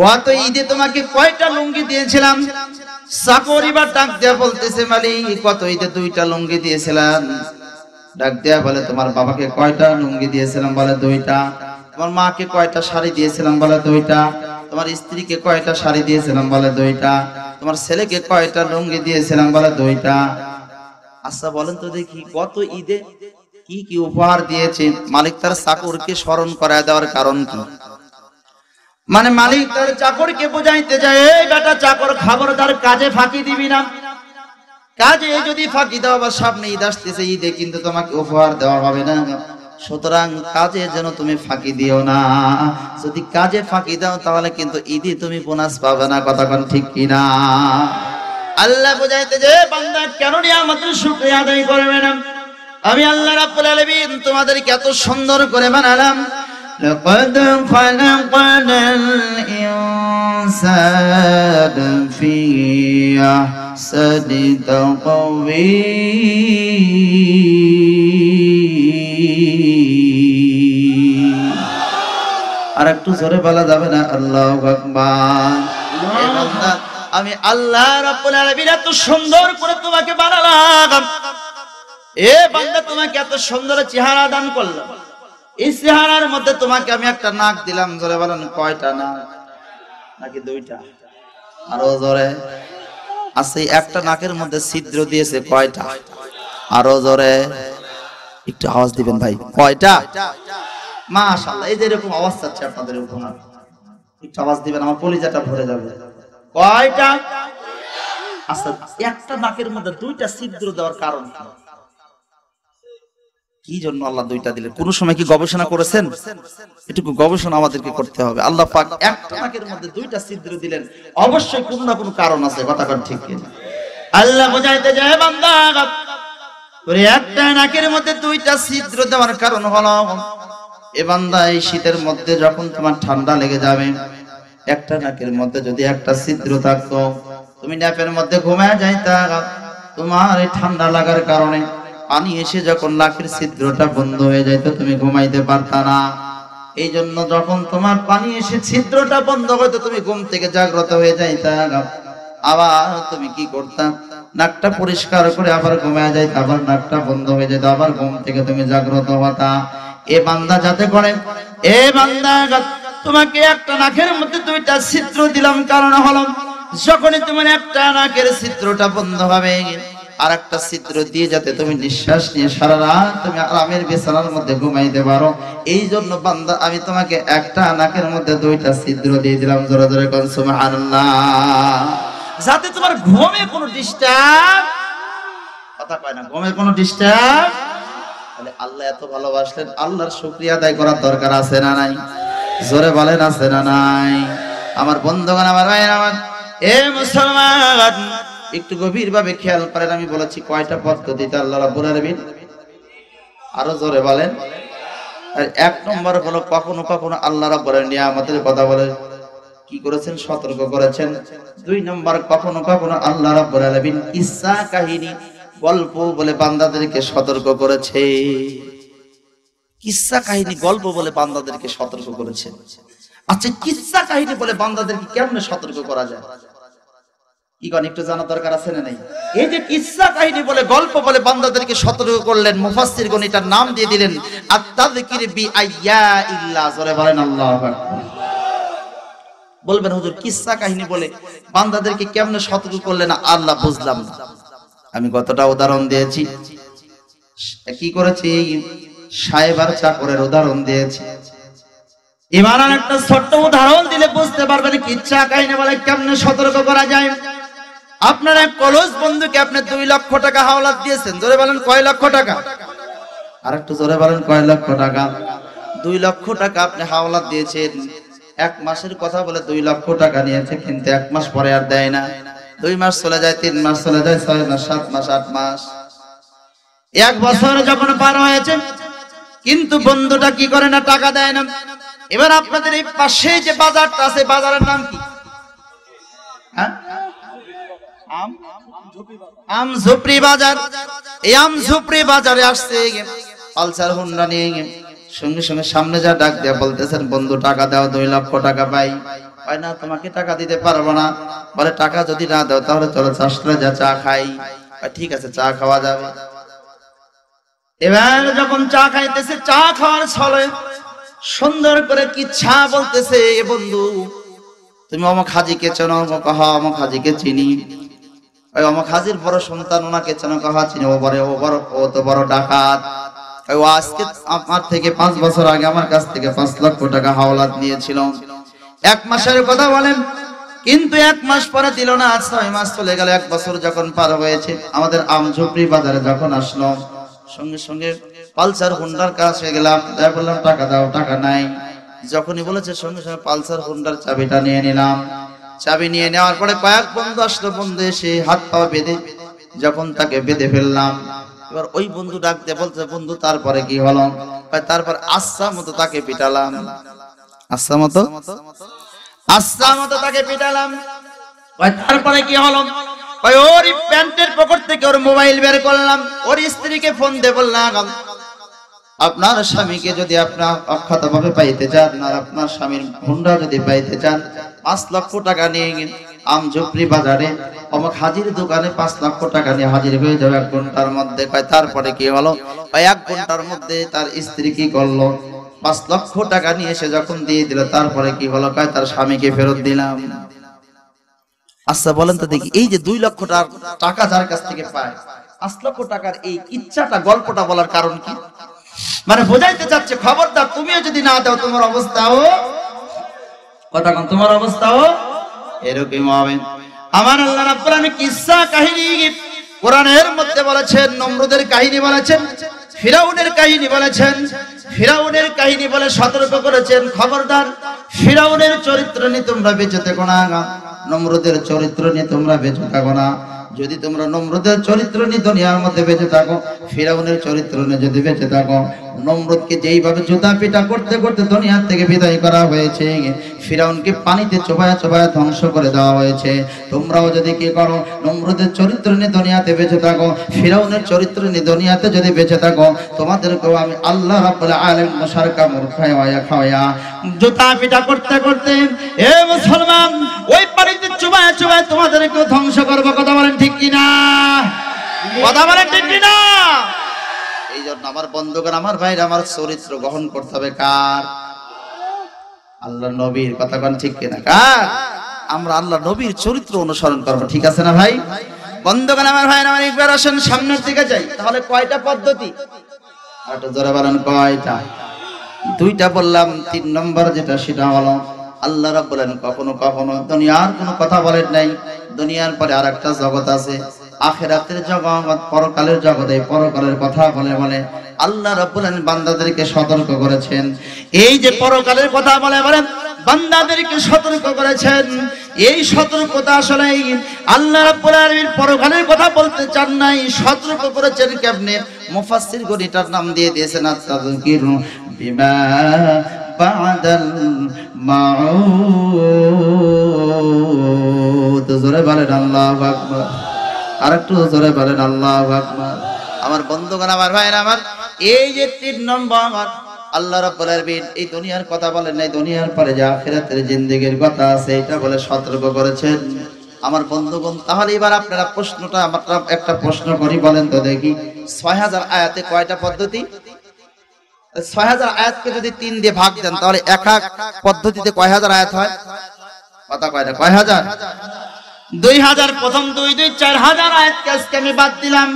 গত ঈদে তোমাকে কয়টা লুঙ্গি দিয়েছিলাম? চাকর এবার ডাক দেয়া বলতেছে মালিক গত ঈদে 2টা লুঙ্গি দিয়েছিলাম। ডাক দেয়া বলে তোমার বাবাকে কয়টা লুঙ্গি দিয়েছিলাম? বলে 2টা। তোমার মাকে কয়টা শাড়ি দিয়েছিলাম? বলে 2টা। তোমার স্ত্রীকে কয়টা শাড়ি দিয়েছিলাম? বলে 2টা। তোমার ছেলেকে কয়টা লুঙ্গি দিয়েছিলাম? বলে 2টা। আচ্ছা বলেন তো দেখি গত ঈদে কি কি উপহার দিয়েছে? মালিক তার চাকরকে স্মরণ করায় দেওয়ার কারণ কি? মানে মালিক তার চাকরকে বোঝাইতে যায় এই বেটা চাকর খবরদার কাজে ফাঁকি দিবি না। কাজে যদি ফাঁকি দাও বা সামনে ঈদ আসতেছে, ঈদে কিন্তু তোমাকে উপহার দেওয়া হবে না, সুতরাং কাজে যেন তুমি ফাঁকি দিও না। যদি কাজে ফাঁকি দাও তাহলে কিন্তু ঈদে তুমি বোনাস পাবে না। কথা কোন ঠিক কিনা? আল্লাহ বুঝাইতে যে বান্দা কেন নিয়ামতের শুকরিয়া আদায় করবে না? আমি আল্লাহ রাব্বুল আলামিন তোমাদেরকে এত সুন্দর করে বানালাম। লাকাদ খালাকানাল ইনসানা ফি আহসানি তাকওয়ীম। আর একটু জোরে বলা যাবে না? আল্লাহু আকবার। আমি আল্লাহ রাব্বুল আলামিন এত সুন্দর করে তোমাকে বানালাম। এ বান্দা তোমাকে এত সুন্দর চেহারা দান করলাম, এই চেহারার মধ্যে তোমাকে আমি একটা নাক দিলাম। জোরে বলেন কয়টা নাক? নাকি 2টা? আরো জোরে। আছে একটা নাকের মধ্যে ছিদ্র দিয়েছে কয়টা? আরো জোরে। একটু আওয়াজ দিবেন ভাই, কয়টা? মাশাআল্লাহ। এই যে এরকম আওয়াজ চাচ্ছে আপনাদের উপহার, একটু আওয়াজ দিবেন, আমার কলিজাটা ভরে যাবে। কয়টা? আচ্ছা, একটা নাকের মধ্যে দুইটা ছিদ্র দেওয়ার কারণ কি? কি জন্য আল্লাহ দুইটা দিলেন? কোন সময় কি গবেষণা করেছেন? এটুকু গবেষণা আমাদেরকে করতে হবে। আল্লাহ পাক একটা নাকের মধ্যে দুইটা ছিদ্র দিলেন, অবশ্যই কোনো না কোনো কারণ আছে। কথা কন ঠিক কিনা? আল্লাহ বোঝাইতে যায় বান্দা, তোরে একটা নাকের মধ্যে দুইটা ছিদ্র দেওয়ার কারণ হলো, এ বান্দা এই শীতের মধ্যে যখন তোমার ঠান্ডা লেগে যাবে, একটা নাকের মধ্যে যদি একটা ছিদ্র থাকতো, তুমি ন্যাপের মধ্যে ঘুমায় যাইতা, তোমার এই ঠান্ডা লাগার কারণে পানি এসে যখন নাকের ছিদ্রটা বন্ধ হয়ে যাইতো, তুমি ঘুমাইতে পারতা না। এই জন্য যখন তোমার পানি এসে ছিদ্রটা বন্ধ হইতো, তুমি ঘুম থেকে জাগ্রত হয়ে যাইতা, আবার তুমি কি করতা? নাকটা পরিষ্কার করে আবার ঘুমায় যাইতা, আবার নাকটা বন্ধ হয়ে যেত, আবার ঘুম থেকে তুমি জাগ্রত হতা। এ বান্দা যাতে করে, এ বান্দা তোমাকে একটা নাকের মধ্যে দুইটা ছিদ্র দিলাম, কারণ হলো যখনই তোমার একটা নাকের ছিদ্রটা বন্ধ হবে, আর একটা ছিদ্র দিয়ে যাতে তুমি নিঃশ্বাস নিয়ে সারা রাত তুমি আরামের বিছানার মধ্যে ঘুমাইতে পারো। এই জন্য বান্দা আমি তোমাকে একটা নাকের মধ্যে দুইটা ছিদ্র দিয়ে দিলাম। জোরে জোরে কোন সুবহানাল্লাহ। যাতে তোমার ঘুমে কোনো ডিস্টার্ব, কথা কয় না, ঘুমে কোনো ডিস্টার্ব। তাহলে আল্লাহ এত ভালোবাসলেন, আল্লাহর শুকরিয়া আদায় করার দরকার আছে না নাই? জোরে বলেন আছে না নাই? আমার বন্ধুগণ, আমার ভাইরা, আমার এ মুসলমান, একটু গভীর ভাবে খেয়াল করেন। আমি বলেছি কয়টা পদ্ধতিতে আল্লাহ রাব্বুল আলামিন, আরো জোরে বলেন। আর এক নম্বর হলো কখনো কখনো আল্লাহ রাব্বুল আলামিন নিয়ামতের কথা বলে কি করেছেন? সতর্ক করেছেন। দুই নম্বর, কখনো কখনো আল্লাহ রাব্বুল আলামিন কিসসা কাহিনী, গল্প বলে বান্দাদেরকে সতর্ক করেছে। কিসসা কাহিনী, গল্প বলে বান্দাদেরকে সতর্ক করেছেন। আচ্ছা, কিসসা কাহিনী বলে বান্দাদেরকে কেমনে সতর্ক করা যায়? কি কোন একটু জানা দরকার আছে না নাই? এই যে কিসসা কাহিনী বলে, গল্প বলে বান্দাদেরকে সতর্ক করলেন, মুফাসসিরগণ এটার নাম দিয়ে দিলেন আত-তাযকির বিআইয়াইল্লাহ। জোরে বলেন আল্লাহু আকবার। বলবেন হুজুর, কিসসা কাহিনী বলে বান্দাদেরকে কেমনে সতর্ক করলেন আল্লাহ? বুঝলাম না। আমি কতটা উদাহরণ দিয়েছি, কি করেছি? সাহেব আর চাকরের উদাহরণ দিয়েছি। এবার আর একটা ছোট্ট উদাহরণ দিলে বুঝতে পারবেন কিসসা কাহিনী বলে কেমনে সতর্ক করা যায়। আপনার এক কলেজ বন্ধুকে আপনি 2 লক্ষ টাকা হাওলাত দিয়েছেন। জোরে বলেন কয় লক্ষ টাকা? আর একটু জোরে বলেন কয় লক্ষ টাকা? 2 লক্ষ টাকা আপনি হাওলাত দিয়েছেন। 1 মাসের কথা বলে 2 লক্ষ টাকা নিয়েছে, কিন্তু 1 মাস পরে আর দেয় না। 2 মাস চলে যায়, 3 মাস চলে যায়, 6 মাস, 7 মাস, 8 মাস, 1 বছর যখন পার হয়েছে, কিন্তু বন্ধুটা কি করে না? টাকা দেয় না। এবার আপনাদের এই পাশে যে বাজারটা আছে, বাজারের নাম কি? আমঝুপড়ি বাজার। এই আমঝুপড়ি বাজারে আসছে পালসার হুন্ডা নিয়ে, সঙ্গে সঙ্গে সামনে যা ডাক দেয়া বলতেছেন, বন্ধু টাকা দাও, 2 লক্ষ টাকা পাই। হয় না, তোমাকে টাকা দিতে পারবো না। বলে টাকা যদি না দাও তাহলে চলো চাষলে যা চা খাই। ঠিক আছে, চা খাওয়া যাবে। এবার যখন চা খাইতেছে, চা খাওয়ার ছলে সুন্দর করে কি চা বলতেছে, বন্ধু তুমি অমুক হাজিকে চেনো? কহা অমুক হাজিকে চিনি। ওই অমুক হাজির বড় সন্তান, ওনাকে চেনো? কহা চিনি। ও তো বড় ডাকাত। ও আজকে আমার থেকে 5 বছর আগে আমার কাছ থেকে 5 লক্ষ টাকা হাওলাত নিয়েছিল। 1 মাসের কথা বলেন, কিন্তু 1 মাস পরে দিল না। 6 মাস চলে গেল, 1 বছর যখন পার হয়েছে, আমাদের আমঝুপড়ি বাজারে যখন আসলো, সঙ্গে সঙ্গে পালসার হুন্ডার কাছে গেলাম, তাই বললাম টাকা দাও, টাকা নাই। যখনই বলেছে সঙ্গে সঙ্গে পালসার হুন্ডার চাবিটা নিয়ে নিলাম। চাবি নিয়ে নেওয়ার পরে কয়েক বন্ধু আসলো, বন্ধু এসে হাত পা বেঁধে যখন তাকে বেঁধে ফেললাম, এবার ওই বন্ধু ডাক দিয়ে বলছে, বন্ধু তারপরে কি হলো? তারপর আচ্ছা মতো তাকে পিটালাম। আচ্ছা মতো তাকে পিটালাম। তারপরে কি হলো? ওর প্যান্টের পকেট থেকে ওর মোবাইল বের করলাম, ওর স্ত্রীকে ফোন দিয়ে বললাম, আপনার স্বামীকে যদি আপনার অক্ষত ভাবে পাইতে চান, আর আপনার স্বামীর হুন্ডা যদি পাইতে চান, 5 লক্ষ টাকা নিয়ে আমঝুপড়ি বাজারে অমুক হাজির দোকানে 5 লক্ষ টাকা নিয়ে হাজির হয়ে যাবে 1 ঘন্টার মধ্যে। তারপরে কি হলো? 1 ঘন্টার মধ্যে তার স্ত্রী কি করলো? 5 লক্ষ টাকা নিয়ে এসে যখন দিয়ে দিল, তারপরে কি হলো? তার স্বামীকে ফেরত দিলাম। আচ্ছা বলেন তো দেখি, এই যে 2 লক্ষ টাকা যার কাছ থেকে পায়, 5 লক্ষ টাকার এই ইচ্ছাটা, গল্পটা বলার কারণ কি? মানে বোঝাইতে চাচ্ছে, খবরদার তুমিও যদি না দাও, তোমার অবস্থাও, কথা কোন, তোমার অবস্থাও এরকম হবে। আমার আল্লাহ রাব্বুল আলামিন কিসসা কাহিনী কোরআনের মধ্যে বলেছেন, নমরুদের কাহিনী বলেছেন, ফিরাউনের কাহিনী বলেছেন। ফিরাউনের কাহিনী বলে সতর্ক করেছেন, খবরদার ফিরাউনের চরিত্র নিয়ে তোমরা বেঁচে থেকো না, নমরুদের চরিত্র নিয়ে তোমরা বেঁচে থাকো না। যদি তোমরা নমরুদের চরিত্র নিয়ে দুনিয়ার মধ্যে বেঁচে থাকো, ফিরাউনের চরিত্র নিয়ে যদি বেঁচে থাকো, নমরুদকে যেইভাবে জুতা পিটা করতে করতে দুনিয়া থেকে বিদায় করা হয়েছে, ফিরাউনকে পানিতে চোবায়া চোবায়া ধ্বংস করে দেওয়া হয়েছে, তোমরাও যদি কি করো, নমরুদের চরিত্র নিয়ে দুনিয়াতে বেঁচে থাকো, ফিরাউনের চরিত্র নিয়ে দুনিয়াতে যদি বেঁচে থাকো, তোমাদেরকেও আমি আল্লাহ রাব্বুল আলামিন মশার কামড় খাওয়ায়া জুতা পিটা করতে করতে এ মুসলমান ওই পানিতে চোবায়া চোবায়া তোমাদেরকেও ধ্বংস করবো। কথা বলেন ঠিক কিনা? কথা বলেন ঠিক কিনা? এই জন্য আমার বন্ধুগণ, আমার ভাইরা, আমার চরিত্র গ্রহণ করতে হবে কার? আল্লাহ নবীর। কথা বলেন ঠিক কিনা? কার? আমরা আল্লাহ নবীর চরিত্র অনুসরণ করবো, ঠিক আছে না ভাই? বন্ধুগণ, আমার ভাইরা, আমার একবার আসেন সামনের দিকে যাই। তাহলে কয়টা পদ্ধতি? আরেকটু জোরে বলেন কয়টা? দুইটা বললাম, 3 নম্বর যেটা সেটা হলো আল্লাহ রাব্বুল আলামিন কখনো কখনো দুনিয়ার কোনো কথা বলেন নাই, দুনিয়ার পরে আরেকটা জগৎ আছে, আখিরাতের জগৎ, পরকালের জগৎ। এই পরকালের কথা বলে বলে আল্লাহ রাব্বুল আলামিন বান্দাদেরকে সতর্ক করেছেন। এই যে পরকালের কথা বলে বলে বান্দাদেরকে সতর্ক করেছেন, এই সতর্কতা আসলে আল্লাহ রাব্বুল আলামিন পরকালের কথা বলতে চান নাই, সতর্ক করেছেন কেমনে? মুফাসসিরগণ এটার নাম দিয়ে দিয়েছেন আত-তাযকিরু বিমা বা'দাল মাউত। জোরে বলেন আল্লাহু আকবার। আরেকটু জোরে বলেন আল্লাহু আকবার। আমার বন্ধুগণ, আমার ভাইরা, আমার এই যে 3 নম্বর আল্লাহ রাব্বুল আলামিন এই দুনিয়ার কথা বলেন নাই, দুনিয়ার পরে যে আখিরাতের জিন্দেগির কথা আছে এটা বলে সতর্ক করেছেন। আমার বন্ধুগণ, তাহলে এবার আপনারা প্রশ্নটা, আমরা একটা প্রশ্ন করি, বলেন তো দেখি 6000 আয়াতে কয়টা পদ্ধতি? 6000 আয়াতকে যদি 3 দিয়ে ভাগ দেন তাহলে এক এক পদ্ধতিতে কয় হাজার আয়াত হয়? কথা কয়টা? কয় হাজার? 2000। প্রথম 2 4000 আয়াতকে আজকে আমি বাদ দিলাম।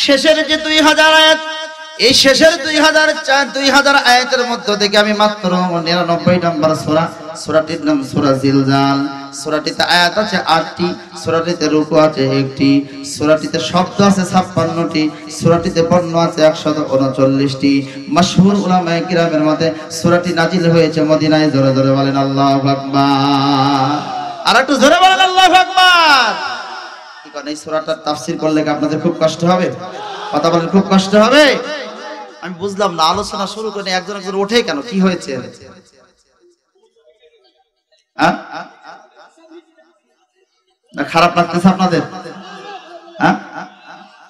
শেষের যে 2000 আয়াত, এই শেষের 2000 আয়াতের মধ্য থেকে আমি মাত্র 99 নম্বর সূরা, সূরাটির নাম সূরা জিলজাল। সূরাটিতে আয়াত আছে 8টি, সূরাটিতে রুকু আছে 1টি, সূরাটিতে শব্দ আছে 56টি, সূরাটিতে বর্ণ আছে 139টি। মাশহুর উলামায়ে কিরামের মতে সূরাটি নাজিল হয়েছে মদিনায়। জোরে জোরে বলেন আল্লাহু আকবার। আর একটু জোরে বলেন আল্লাহু আকবার। কি কোন এই সূরাটার তাফসীর করলে কি আপনাদের খুব কষ্ট হবে? কথা বলেন, খুব কষ্ট হবে? আমি বুঝলাম না, আলোচনা শুরু করে একজন একজন ওঠে কেন? কি হয়েছে? না খারাপ লাগতেছে আপনাদের?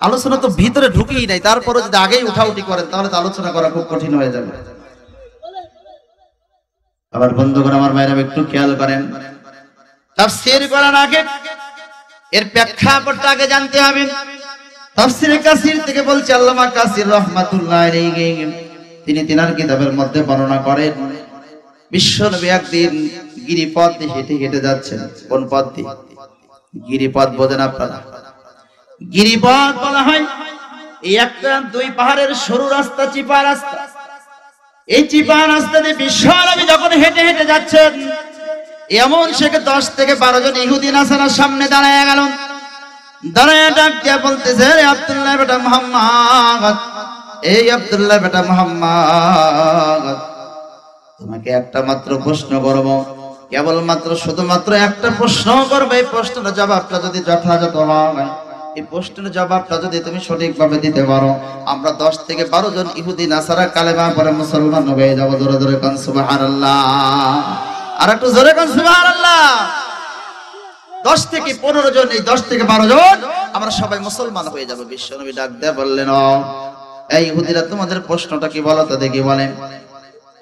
আলোচনা তো ভিতরে ঢুকেই নাই, তারপরে যদি আগেই উঠাউঠি করেন তাহলে তো আলোচনা করা খুব কঠিন হয়ে যাবে। আবার বন্ধুগণ, আমার ভাইরা, একটু খেয়াল করেন, তাফসীর করার আগে এর প্রেক্ষাপটটা আগে জানতে হবে। তাফসীরে কাসির থেকে বলছে আল্লামা কাসির রাহমাতুল্লাহ আলাইহি, তিনি তিনার কিতাবের মধ্যে বর্ণনা করেন বিশ্বনবী একদিন গিরিপথ দিয়ে হেঁটে হেঁটে যাচ্ছেন। কোন পথ দিয়ে? গিরিপথ বোঝেন আপনারা? গিরিপথ বলা হয় এই একটা 2 পাহাড়ের সরু রাস্তা, চিপা রাস্তা। এই চিপা রাস্তা দিয়ে বিশ্বনবী যখন হেঁটে হেঁটে যাচ্ছেন, এমন সেকে 10 থেকে 12 জন ইহুদি নাসারার সামনে দাঁড়ায় গেল। দাঁড়ায় ডাক দিয়ে বলতেছে, রে আব্দুল্লাহ বেটা মুহাম্মদ, এই আব্দুল্লাহ বেটা মুহাম্মদ, তোমাকে একটা মাত্র প্রশ্ন করব, কেবলমাত্র শুধুমাত্র একটা প্রশ্ন করবে। এই প্রশ্নের জবাবটা যদি যথাযথ হয়, এই প্রশ্নের জবাবটা যদি তুমি সঠিকভাবে দিতে পারো, আমরা 10 থেকে 12 জন ইহুদি নাসারা কালেমা পড়ে মুসলমান হয়ে যাব। জোরে জোরে কান সুবহানাল্লাহ। আর একটু জোরে কান সুবহানাল্লাহ। 10 থেকে 15 জন, এই 10 থেকে 12 জন আমরা সবাই মুসলমান হয়ে যাব। বিশ্বনবী ডাক দিয়ে বললেন, এই ইহুদিরা, তোমাদের প্রশ্নটা কি বলো তো দেখি? বলেন,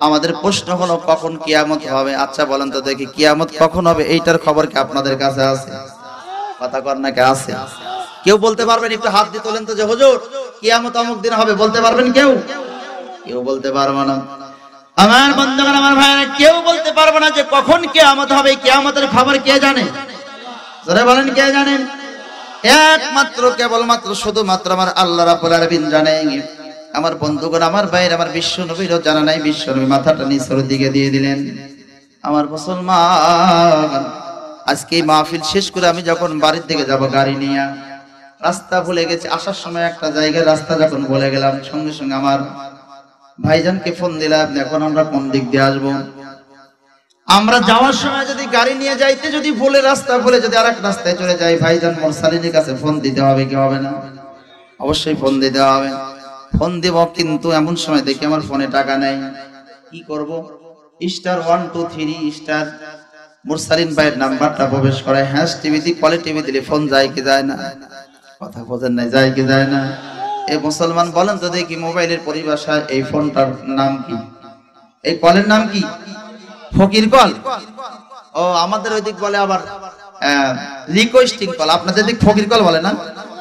আমাদের প্রশ্ন হলো কখন কিয়ামত হবে। আচ্ছা বলেন তো দেখি, কিয়ামত কখন হবে এইটার খবর কি আপনাদের কাছে আছে? কথা কর না, কে আছে? কেউ বলতে পারবেন? একটু হাত দিয়ে তোলেন তো, যে হুজুর কিয়ামত অমুক দিন হবে, বলতে পারবেন কেউ? কেউ বলতে পারবে না। আমার বন্ধুগণ, আমার ভাইরা, কেউ বলতে পারবে না যে কখন কিয়ামত হবে। কিয়ামতের খবর কে জানে? জোরে বলেন, কে জানেন? একমাত্র, কেবলমাত্র, শুধুমাত্র আমার আল্লাহ রাব্বুল আলামিন জানেন। আমার বন্ধুগণ, আমার ভাইরা, আমার বিশ্ব নবীরও জানা নাই। বিশ্ব নবী মাথাটা নিচের দিকে দিয়ে দিলেন। আমার মুসলমান, আজকে এই মাহফিল শেষ করে আমি যখন বাড়ির দিকে যাব গাড়ি নিয়ে, রাস্তা ভুলে গেছি, আসার সময় একটা জায়গায় রাস্তা যখন বলে গেলাম, সঙ্গে সঙ্গে আমার ভাইজানকে ফোন দিলাম, এখন আমরা কোন দিক দিয়ে আসবো। আমরা যাওয়ার সময় যদি গাড়ি নিয়ে যাইতে যদি ভুলে রাস্তা ভুলে যদি আরেক রাস্তায় চলে যাই, ভাইজান মুরসালিনের কাছে ফোন দিতে হবে কি হবে না? অবশ্যই ফোন দিতে হবে। ফোন দেব, কিন্তু এমন সময় দেখি আমার ফোনে টাকা নেই, কি করব? *123* মুরসালিন ভাইয়ের নাম্বারটা প্রবেশ করে, হ্যাশ টিভিতে কলে টিভি দিলে ফোন যায় কি যায় না? কথা বোঝেন নাই, যায় কি যায় না? এই মুসলমান বলেন তো দেখি, মোবাইলের পরিভাষায় এই ফোনটার নাম কি? এই কলের নাম কি? ফকির কল। ও আমাদের ওই দিক বলে আবার রিকোয়েস্টিং কল, আপনাদের দিক ফকির কল বলে না?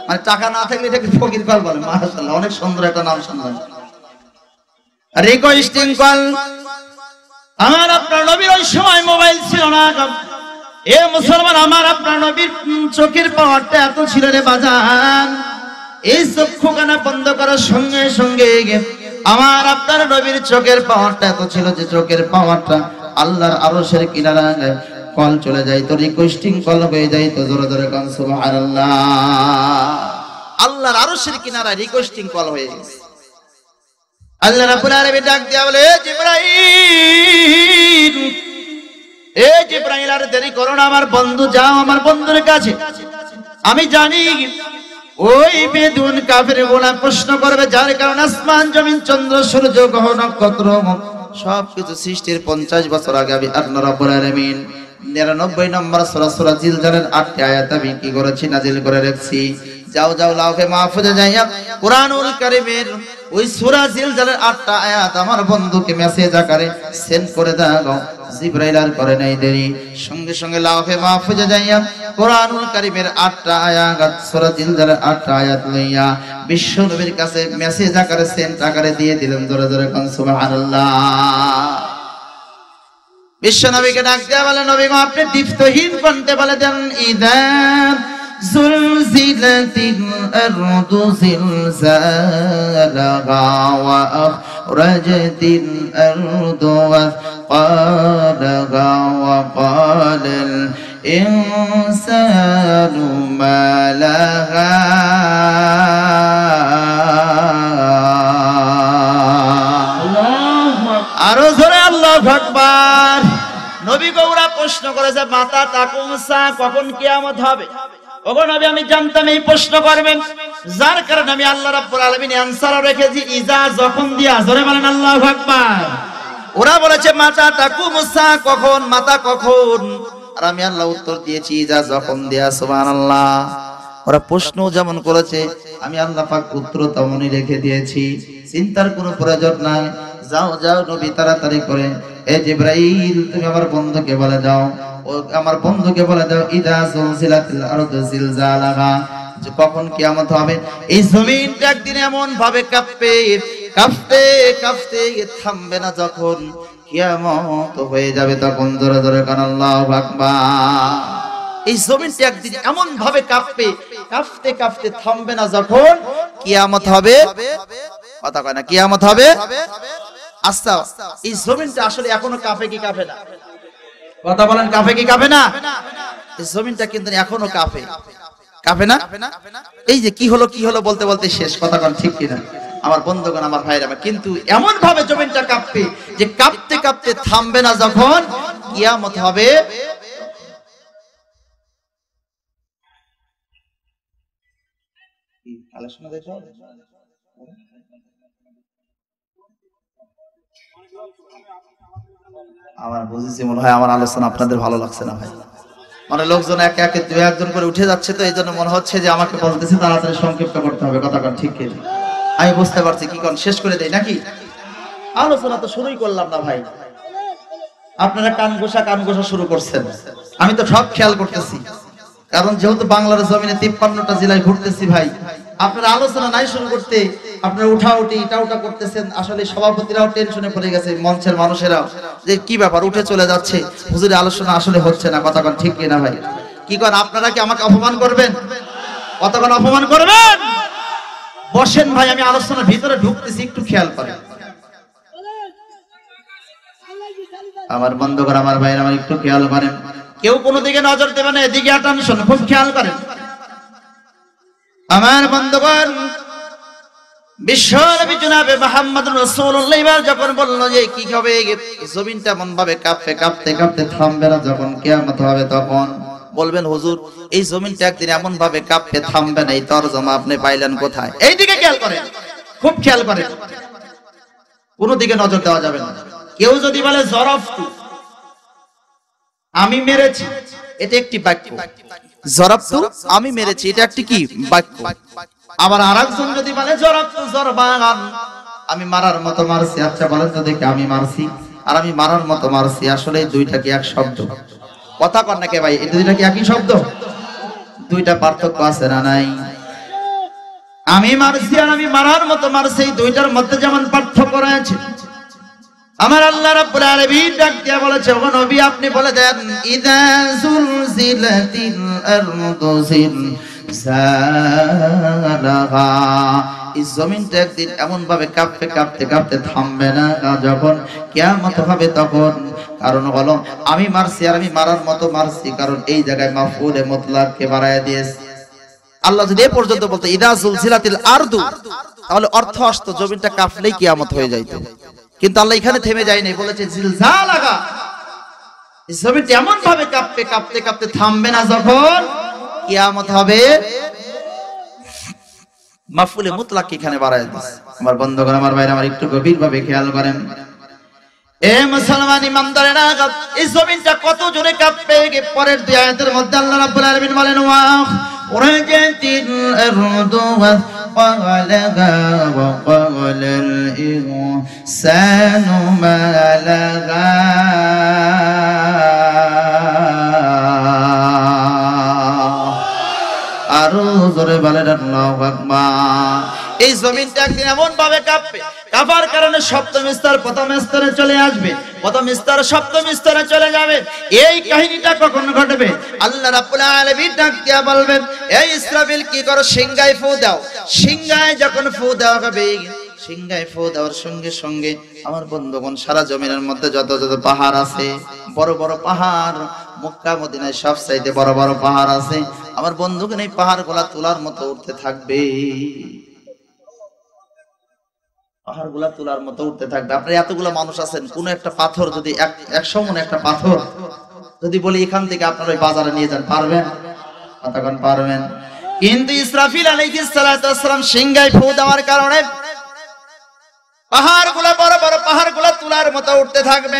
মানে টাকা না থাকলে এটাকে ফকির কল বলে। মাশাআল্লাহ, অনেক সুন্দর একটা নাম শুনলাম, রিকোয়েস্টিং কল। আমার আপনার নবীর ওই সময় মোবাইল ছিল না। এ মুসলমান, আমার আপনার নবীর চোখের পাওয়ারটা এত ছিল রে বাজান, এই চক্ষুখানা বন্ধ করার সঙ্গে সঙ্গে আমার আপনার নবীর চোখের পাওয়ারটা এত ছিল যে চোখের পাওয়ারটা আল্লাহর আরশের কিনারায় কল চলে যাইতো, রিকোয়েস্টিং কল হয়ে যাইতো। জোরে জোরে কান সুবহানাল্লাহ। আল্লাহর আরশের কিনারায় রিকোয়েস্টিং কল হয়ে গেছে। আল্লাহ রাব্বুল আলামিন ডাক দিয়া বলে, জিবরাইল, এ জিবরাইল, আর দেরি করো না, আমার বন্ধু যাও আমার বন্ধুর কাছে। আমি জানি ওই বেদুন কাফের গোলা প্রশ্ন করবে, যার কারণে আসমান জমিন চন্দ্র সূর্য গ্রহ নক্ষত্র সবকিছু সৃষ্টির 50 বছর আগে আমি আল্লাহ রাব্বুল আলামিন 99 নম্বর সূরা জিলজালের 8টি আয়াত আমি কি করেছি, নাজিল করে রেখেছি। যাও যাও লাউহে মাহফুজে যাইয়া কুরআনুল কারীমের ওই সূরা জিলজালের 8টা আয়াত আমার বন্ধুকে মেসেজ আকারে সেন্ড করে দাও। জিবরাইল আর করে নাই দেরি, সঙ্গে সঙ্গে লাউহে মাহফুজে যাইয়া কুরআনুল কারীমের 8টা আয়াত, সূরা জিলজালের 8টা আয়াত লইয়া বিশ্ব নবীর কাছে মেসেজ আকারে সেন্ড আকারে দিয়ে দিলেন। জোরে জোরে কোন সুবহানাল্লাহ। বিশ্ব নবীকে ডাক দেয়া বলে, নবী গো, আপনি দীপ্তহীন কণ্ঠে বলে দেন, ইদা زلزلت الأرض زلزالها وأخرجت الأرض وأثقالها وقال الإنسان ما لها আরো জোরে আল্লাহু আকবার। নবী গৌরা প্রশ্ন করেছে, মাতা তাকুমসা, কখন কিয়ামত হবে? ওগো নবী, আমি জানতাম এই প্রশ্ন করবেন, যার কারণে আমি আল্লাহ রাব্বুল আলামিন অ্যানসার রেখেছি ইজা, যখন দিয়া। জোরে বলেন আল্লাহু আকবার। ওরা বলেছে মাতা তাকুমসা, কখন, মাতা কখন, আর আমি আল্লাহ উত্তর দিয়েছি ইজা, যখন দিয়া। সুবহানাল্লাহ। ওরা প্রশ্ন যেমন করেছে, আমি আল্লাহ পাক উত্তর তেমনই রেখে দিয়েছি, চিন্তার কোনো প্রয়োজন নাই। যাও যাও নবী, তাড়াতাড়ি করে এ জিবরাইল, তুমি আমার বন্ধুকে বলে দাও, ও আমার বন্ধুকে বলে দাও, ইদা জুলজিলাতিল আরদু জিলজালাহা, যে কখন কিয়ামত হবে। এই জমিনটা একদিন এমন ভাবে কাঁপবে, কাঁপতে কাঁপতে থামবে না, যখন কিয়ামত হয়ে যাবে তখন। জোরে জোরে কান আল্লাহু আকবার। এই জমিনটা একদিন এমন ভাবে কাঁপবে, কাঁপতে কাঁপতে থামবে না, যখন কিয়ামত হবে। কথা কয় না, কিয়ামত হবে। আচ্ছা, এই জমিনটা আসলে এখনো কাঁপে কি কাঁপে না? কথা বলেন, কাঁপে কি কাঁপে না? এই জমিনটা কিন্তু এখনো কাঁপে, কাঁপে না? এই যে কি হলো কি হলো বলতে বলতে শেষ। কথা কন ঠিক কিনা আমার বন্ধুগণ, আমার ভাইরা? কিন্তু এমন ভাবে জমিনটা কাঁপবে যে কাঁপতে কাঁপতে থামবে না, যখন কিয়ামত হবে। আমার বুঝেছি, মনে হয় আমার আলোচনা আপনাদের ভালো লাগছে না ভাই। মানে লোকজন একে একে দু একজন করে উঠে যাচ্ছে, তো এই জন্য মনে হচ্ছে যে আমাকে বলতেছে তাড়াতাড়ি সংক্ষিপ্ত করতে হবে। কথা কন ঠিক কিনা? আমি বুঝতে পারছি, কি কন শেষ করে দেই নাকি? আলোচনা তো শুরুই করলাম না ভাই, আপনারা কান ঘোষা শুরু করছেন। আমি তো সব খেয়াল করতেছি, কারণ যেহেতু বাংলার জমিনে 53টা জেলায় ঘুরতেছি ভাই। আপনারা আলোচনা নাই শুরু করতে, আপনারা উঠাউঠি ইটাউটা করতেছেন। আসলে সভাপতিরাও টেনশনে পড়ে গেছে, মঞ্চের মানুষেরাও, যে কি ব্যাপার, উঠে চলে যাচ্ছে, হুজুরের আলোচনা আসলে হচ্ছে না। কথা কন ঠিক কিনা ভাই? কি কন, আপনারা কি আমাকে অপমান করবেন? কথা কন, অপমান করবেন? বসেন ভাই, আমি আলোচনার ভিতরে ঢুকতেছি, একটু খেয়াল করেন। আমার বন্ধুগণ, আমার ভাইরা, আমার একটু খেয়াল করেন। কেউ কোনো দিকে নজর দেবে না, এদিকে অ্যাটেনশন, খুব খেয়াল করেন আমার বন্ধুগণ। বিশ্বনবী জনাবে মুহাম্মদুর রাসূলুল্লাহ এবার যখন বলল যে কি হবে, জমিনটা এমন ভাবে কাঁপতে কাঁপতে কাঁপতে থামবে না, যখন কিয়ামত হবে তখন বলবেন হুজুর এই জমিনটা একদিন এমন ভাবে কাঁপতে থামবে না, এই তরজমা আপনি পাইলেন কোথায়? এইদিকে খেয়াল করেন, খুব খেয়াল করেন, কোনো দিকে নজর দেওয়া যাবে না। কেউ যদি বলে জরফতু, আমি মেরেছি, এটা একটি বাক্য। জরফতু, আমি মেরেছি, এটা একটি কি বাক্য। আবার আরেকজন যদি বলে জরফতু জরবান, আমি মারার মতো মারছি। আচ্ছা বলেন তো দেখি, আমি মারছি আর আমি মারার মতো মারছি, আসলে এই দুইটা কি এক শব্দ? কথা কর না কে ভাই, এই দুইটা কি একই শব্দ? দুইটা পার্থক্য আছে না নাই? আমি মারছি আর আমি মারার মতো মারছি, এই দুইটার মধ্যে যেমন পার্থক্য রয়েছে, আমার আল্লাহ রাব্বুল আলামিন ডাক দিয়া বলেছে, ও নবী আপনি বলে দেন, ইযা যুলজিলাতিল আরদু জিলজালাহা, এই জমিনটা একদিন এমন ভাবে কাঁপতে কাঁপতে কাঁপতে থামবে না যখন কিয়ামত হবে তখন। কারণ হলো আমি মারছি আর আমি মারার মতো মারছি, কারণ এই জায়গায় মাফউলে মুতলাককে বাড়ায় দিয়েছে। আল্লাহ যদি এ পর্যন্ত বলতো ইযা যুলজিলাতিল আরদু, তাহলে অর্থ আসতো জমিনটা কাঁপলেই কিয়ামত হয়ে যাইতো, কিন্তু আল্লাহ এখানে থেমে যায়নি, বলেছে জিলজালাহা, এই জমিনটা এমন ভাবে কাঁপতে কাঁপতে কাঁপতে থামবে না যখন কিয়ামত হবে। মাফউলে মুতলাক এখানে বাড়ায় দিয়েছে। আমার বন্ধুগণ, আমার ভাইরা, আমার একটু গভীরভাবে খেয়াল করেন, এ মুসলমান ইমানদারেরা, এই জমিনটা কত জোরে কাঁপবে। পরের দুই আয়াতের মধ্যে আল্লাহ রাব্বুল আলামিন বলেন, ওয়া উরজাতিল আরদু ওয়া ক্বালাহা ওয়া ক্বালাল ইনসানু মা লাহা, আরো জোরে বলেন আল্লাহু আকবার। এই জমিনটা একদিন এমন ভাবে কাঁপবে, কাঁপার কারণে সপ্তম স্তর প্রথম স্তরে চলে আসবে, প্রথম স্তর সপ্তম স্তরে চলে যাবে। এই কাহিনীটা কখন ঘটবে? আল্লাহ রাব্বুল আলামিন ডাক দিয়া বলবেন, এই ইসরাফিল কি করো, সিংহায় ফু দাও। সিংহায় যখন ফু দেওয়া হবে, সিংহায় ফু দেওয়ার সঙ্গে সঙ্গে আমার বন্ধুগণ সারা জমিনের মধ্যে যত যত পাহাড় আছে, বড় বড় পাহাড়, মক্কা মদিনায় সব চাইতে বড় বড় পাহাড় আছে, আমার বন্ধুগণ এই পাহাড়গুলা তোলার মতো উঠতে থাকবে, পাহাড়গুলা তোলার মতো উঠতে থাকবে। আপনার এতগুলো মানুষ আছেন, কোন একটা পাথর যদি 100 মণ একটা পাথর যদি বলি এখান থেকে আপনার ওই বাজারে নিয়ে যান, পারবেন? কতক্ষণ পারবেন? কিন্তু ইসরাফিল আলাইহিস সালাতু ওয়াস সালাম সিংহায় ফু দেওয়ার কারণে পাহাড়গুলা, বড় বড় পাহাড়গুলা তোলার মতো উঠতে থাকবে।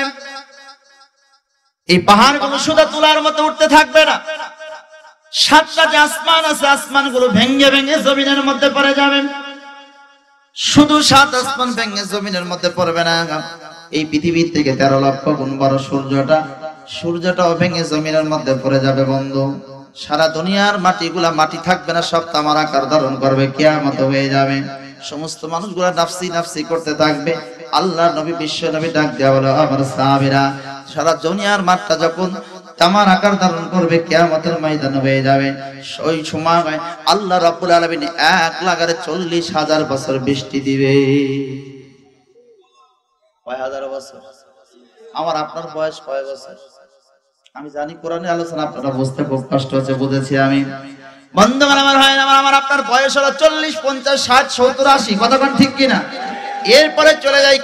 এই পাহাড়গুলো শুধু তোলার মতো উঠতে থাকবে না, 7টা যে আসমান আছে, আসমানগুলো ভেঙে ভেঙে জমিনের মধ্যে পড়ে যাবে। শুধু 7 আসমান ভেঙে জমিনের মধ্যে পড়বে না, এই পৃথিবীর থেকে 13 লক্ষ গুণ বড় সূর্যটাও ভেঙে জমিনের মধ্যে পড়ে যাবে। বন্ধু, সারা দুনিয়ার মাটিগুলা মাটি থাকবে না, সব তামার আকার ধারণ করবে, কিয়ামত হয়ে যাবে। সমস্ত মানুষগুলা নাফসি নাফসি করতে থাকবে। আল্লাহ নবী, বিশ্ব নবী ডাক দেয়া বলে, আমার সাহাবীরা, সারা দুনিয়ার মাঠটা যখন তামার আকার ধারণ করবে, কিয়ামতের ময়দান হয়ে যাবে, ওই সময় আল্লাহ রাব্বুল আলামিন 1,40,000 বছর বৃষ্টি দিবে। কয় হাজার বছর? আমার আপনার বয়স কয় বছর? আমি জানি কোরআনের আলোচনা আপনারা বুঝতে খুব কষ্ট হচ্ছে, বুঝেছি আমি। বন্ধুগণ, আমার ভাই, আমার আপনার বয়স হলো 40, 50, 60, 70, 80, কতক্ষণ ঠিক কিনা? এরপরে চলে যাই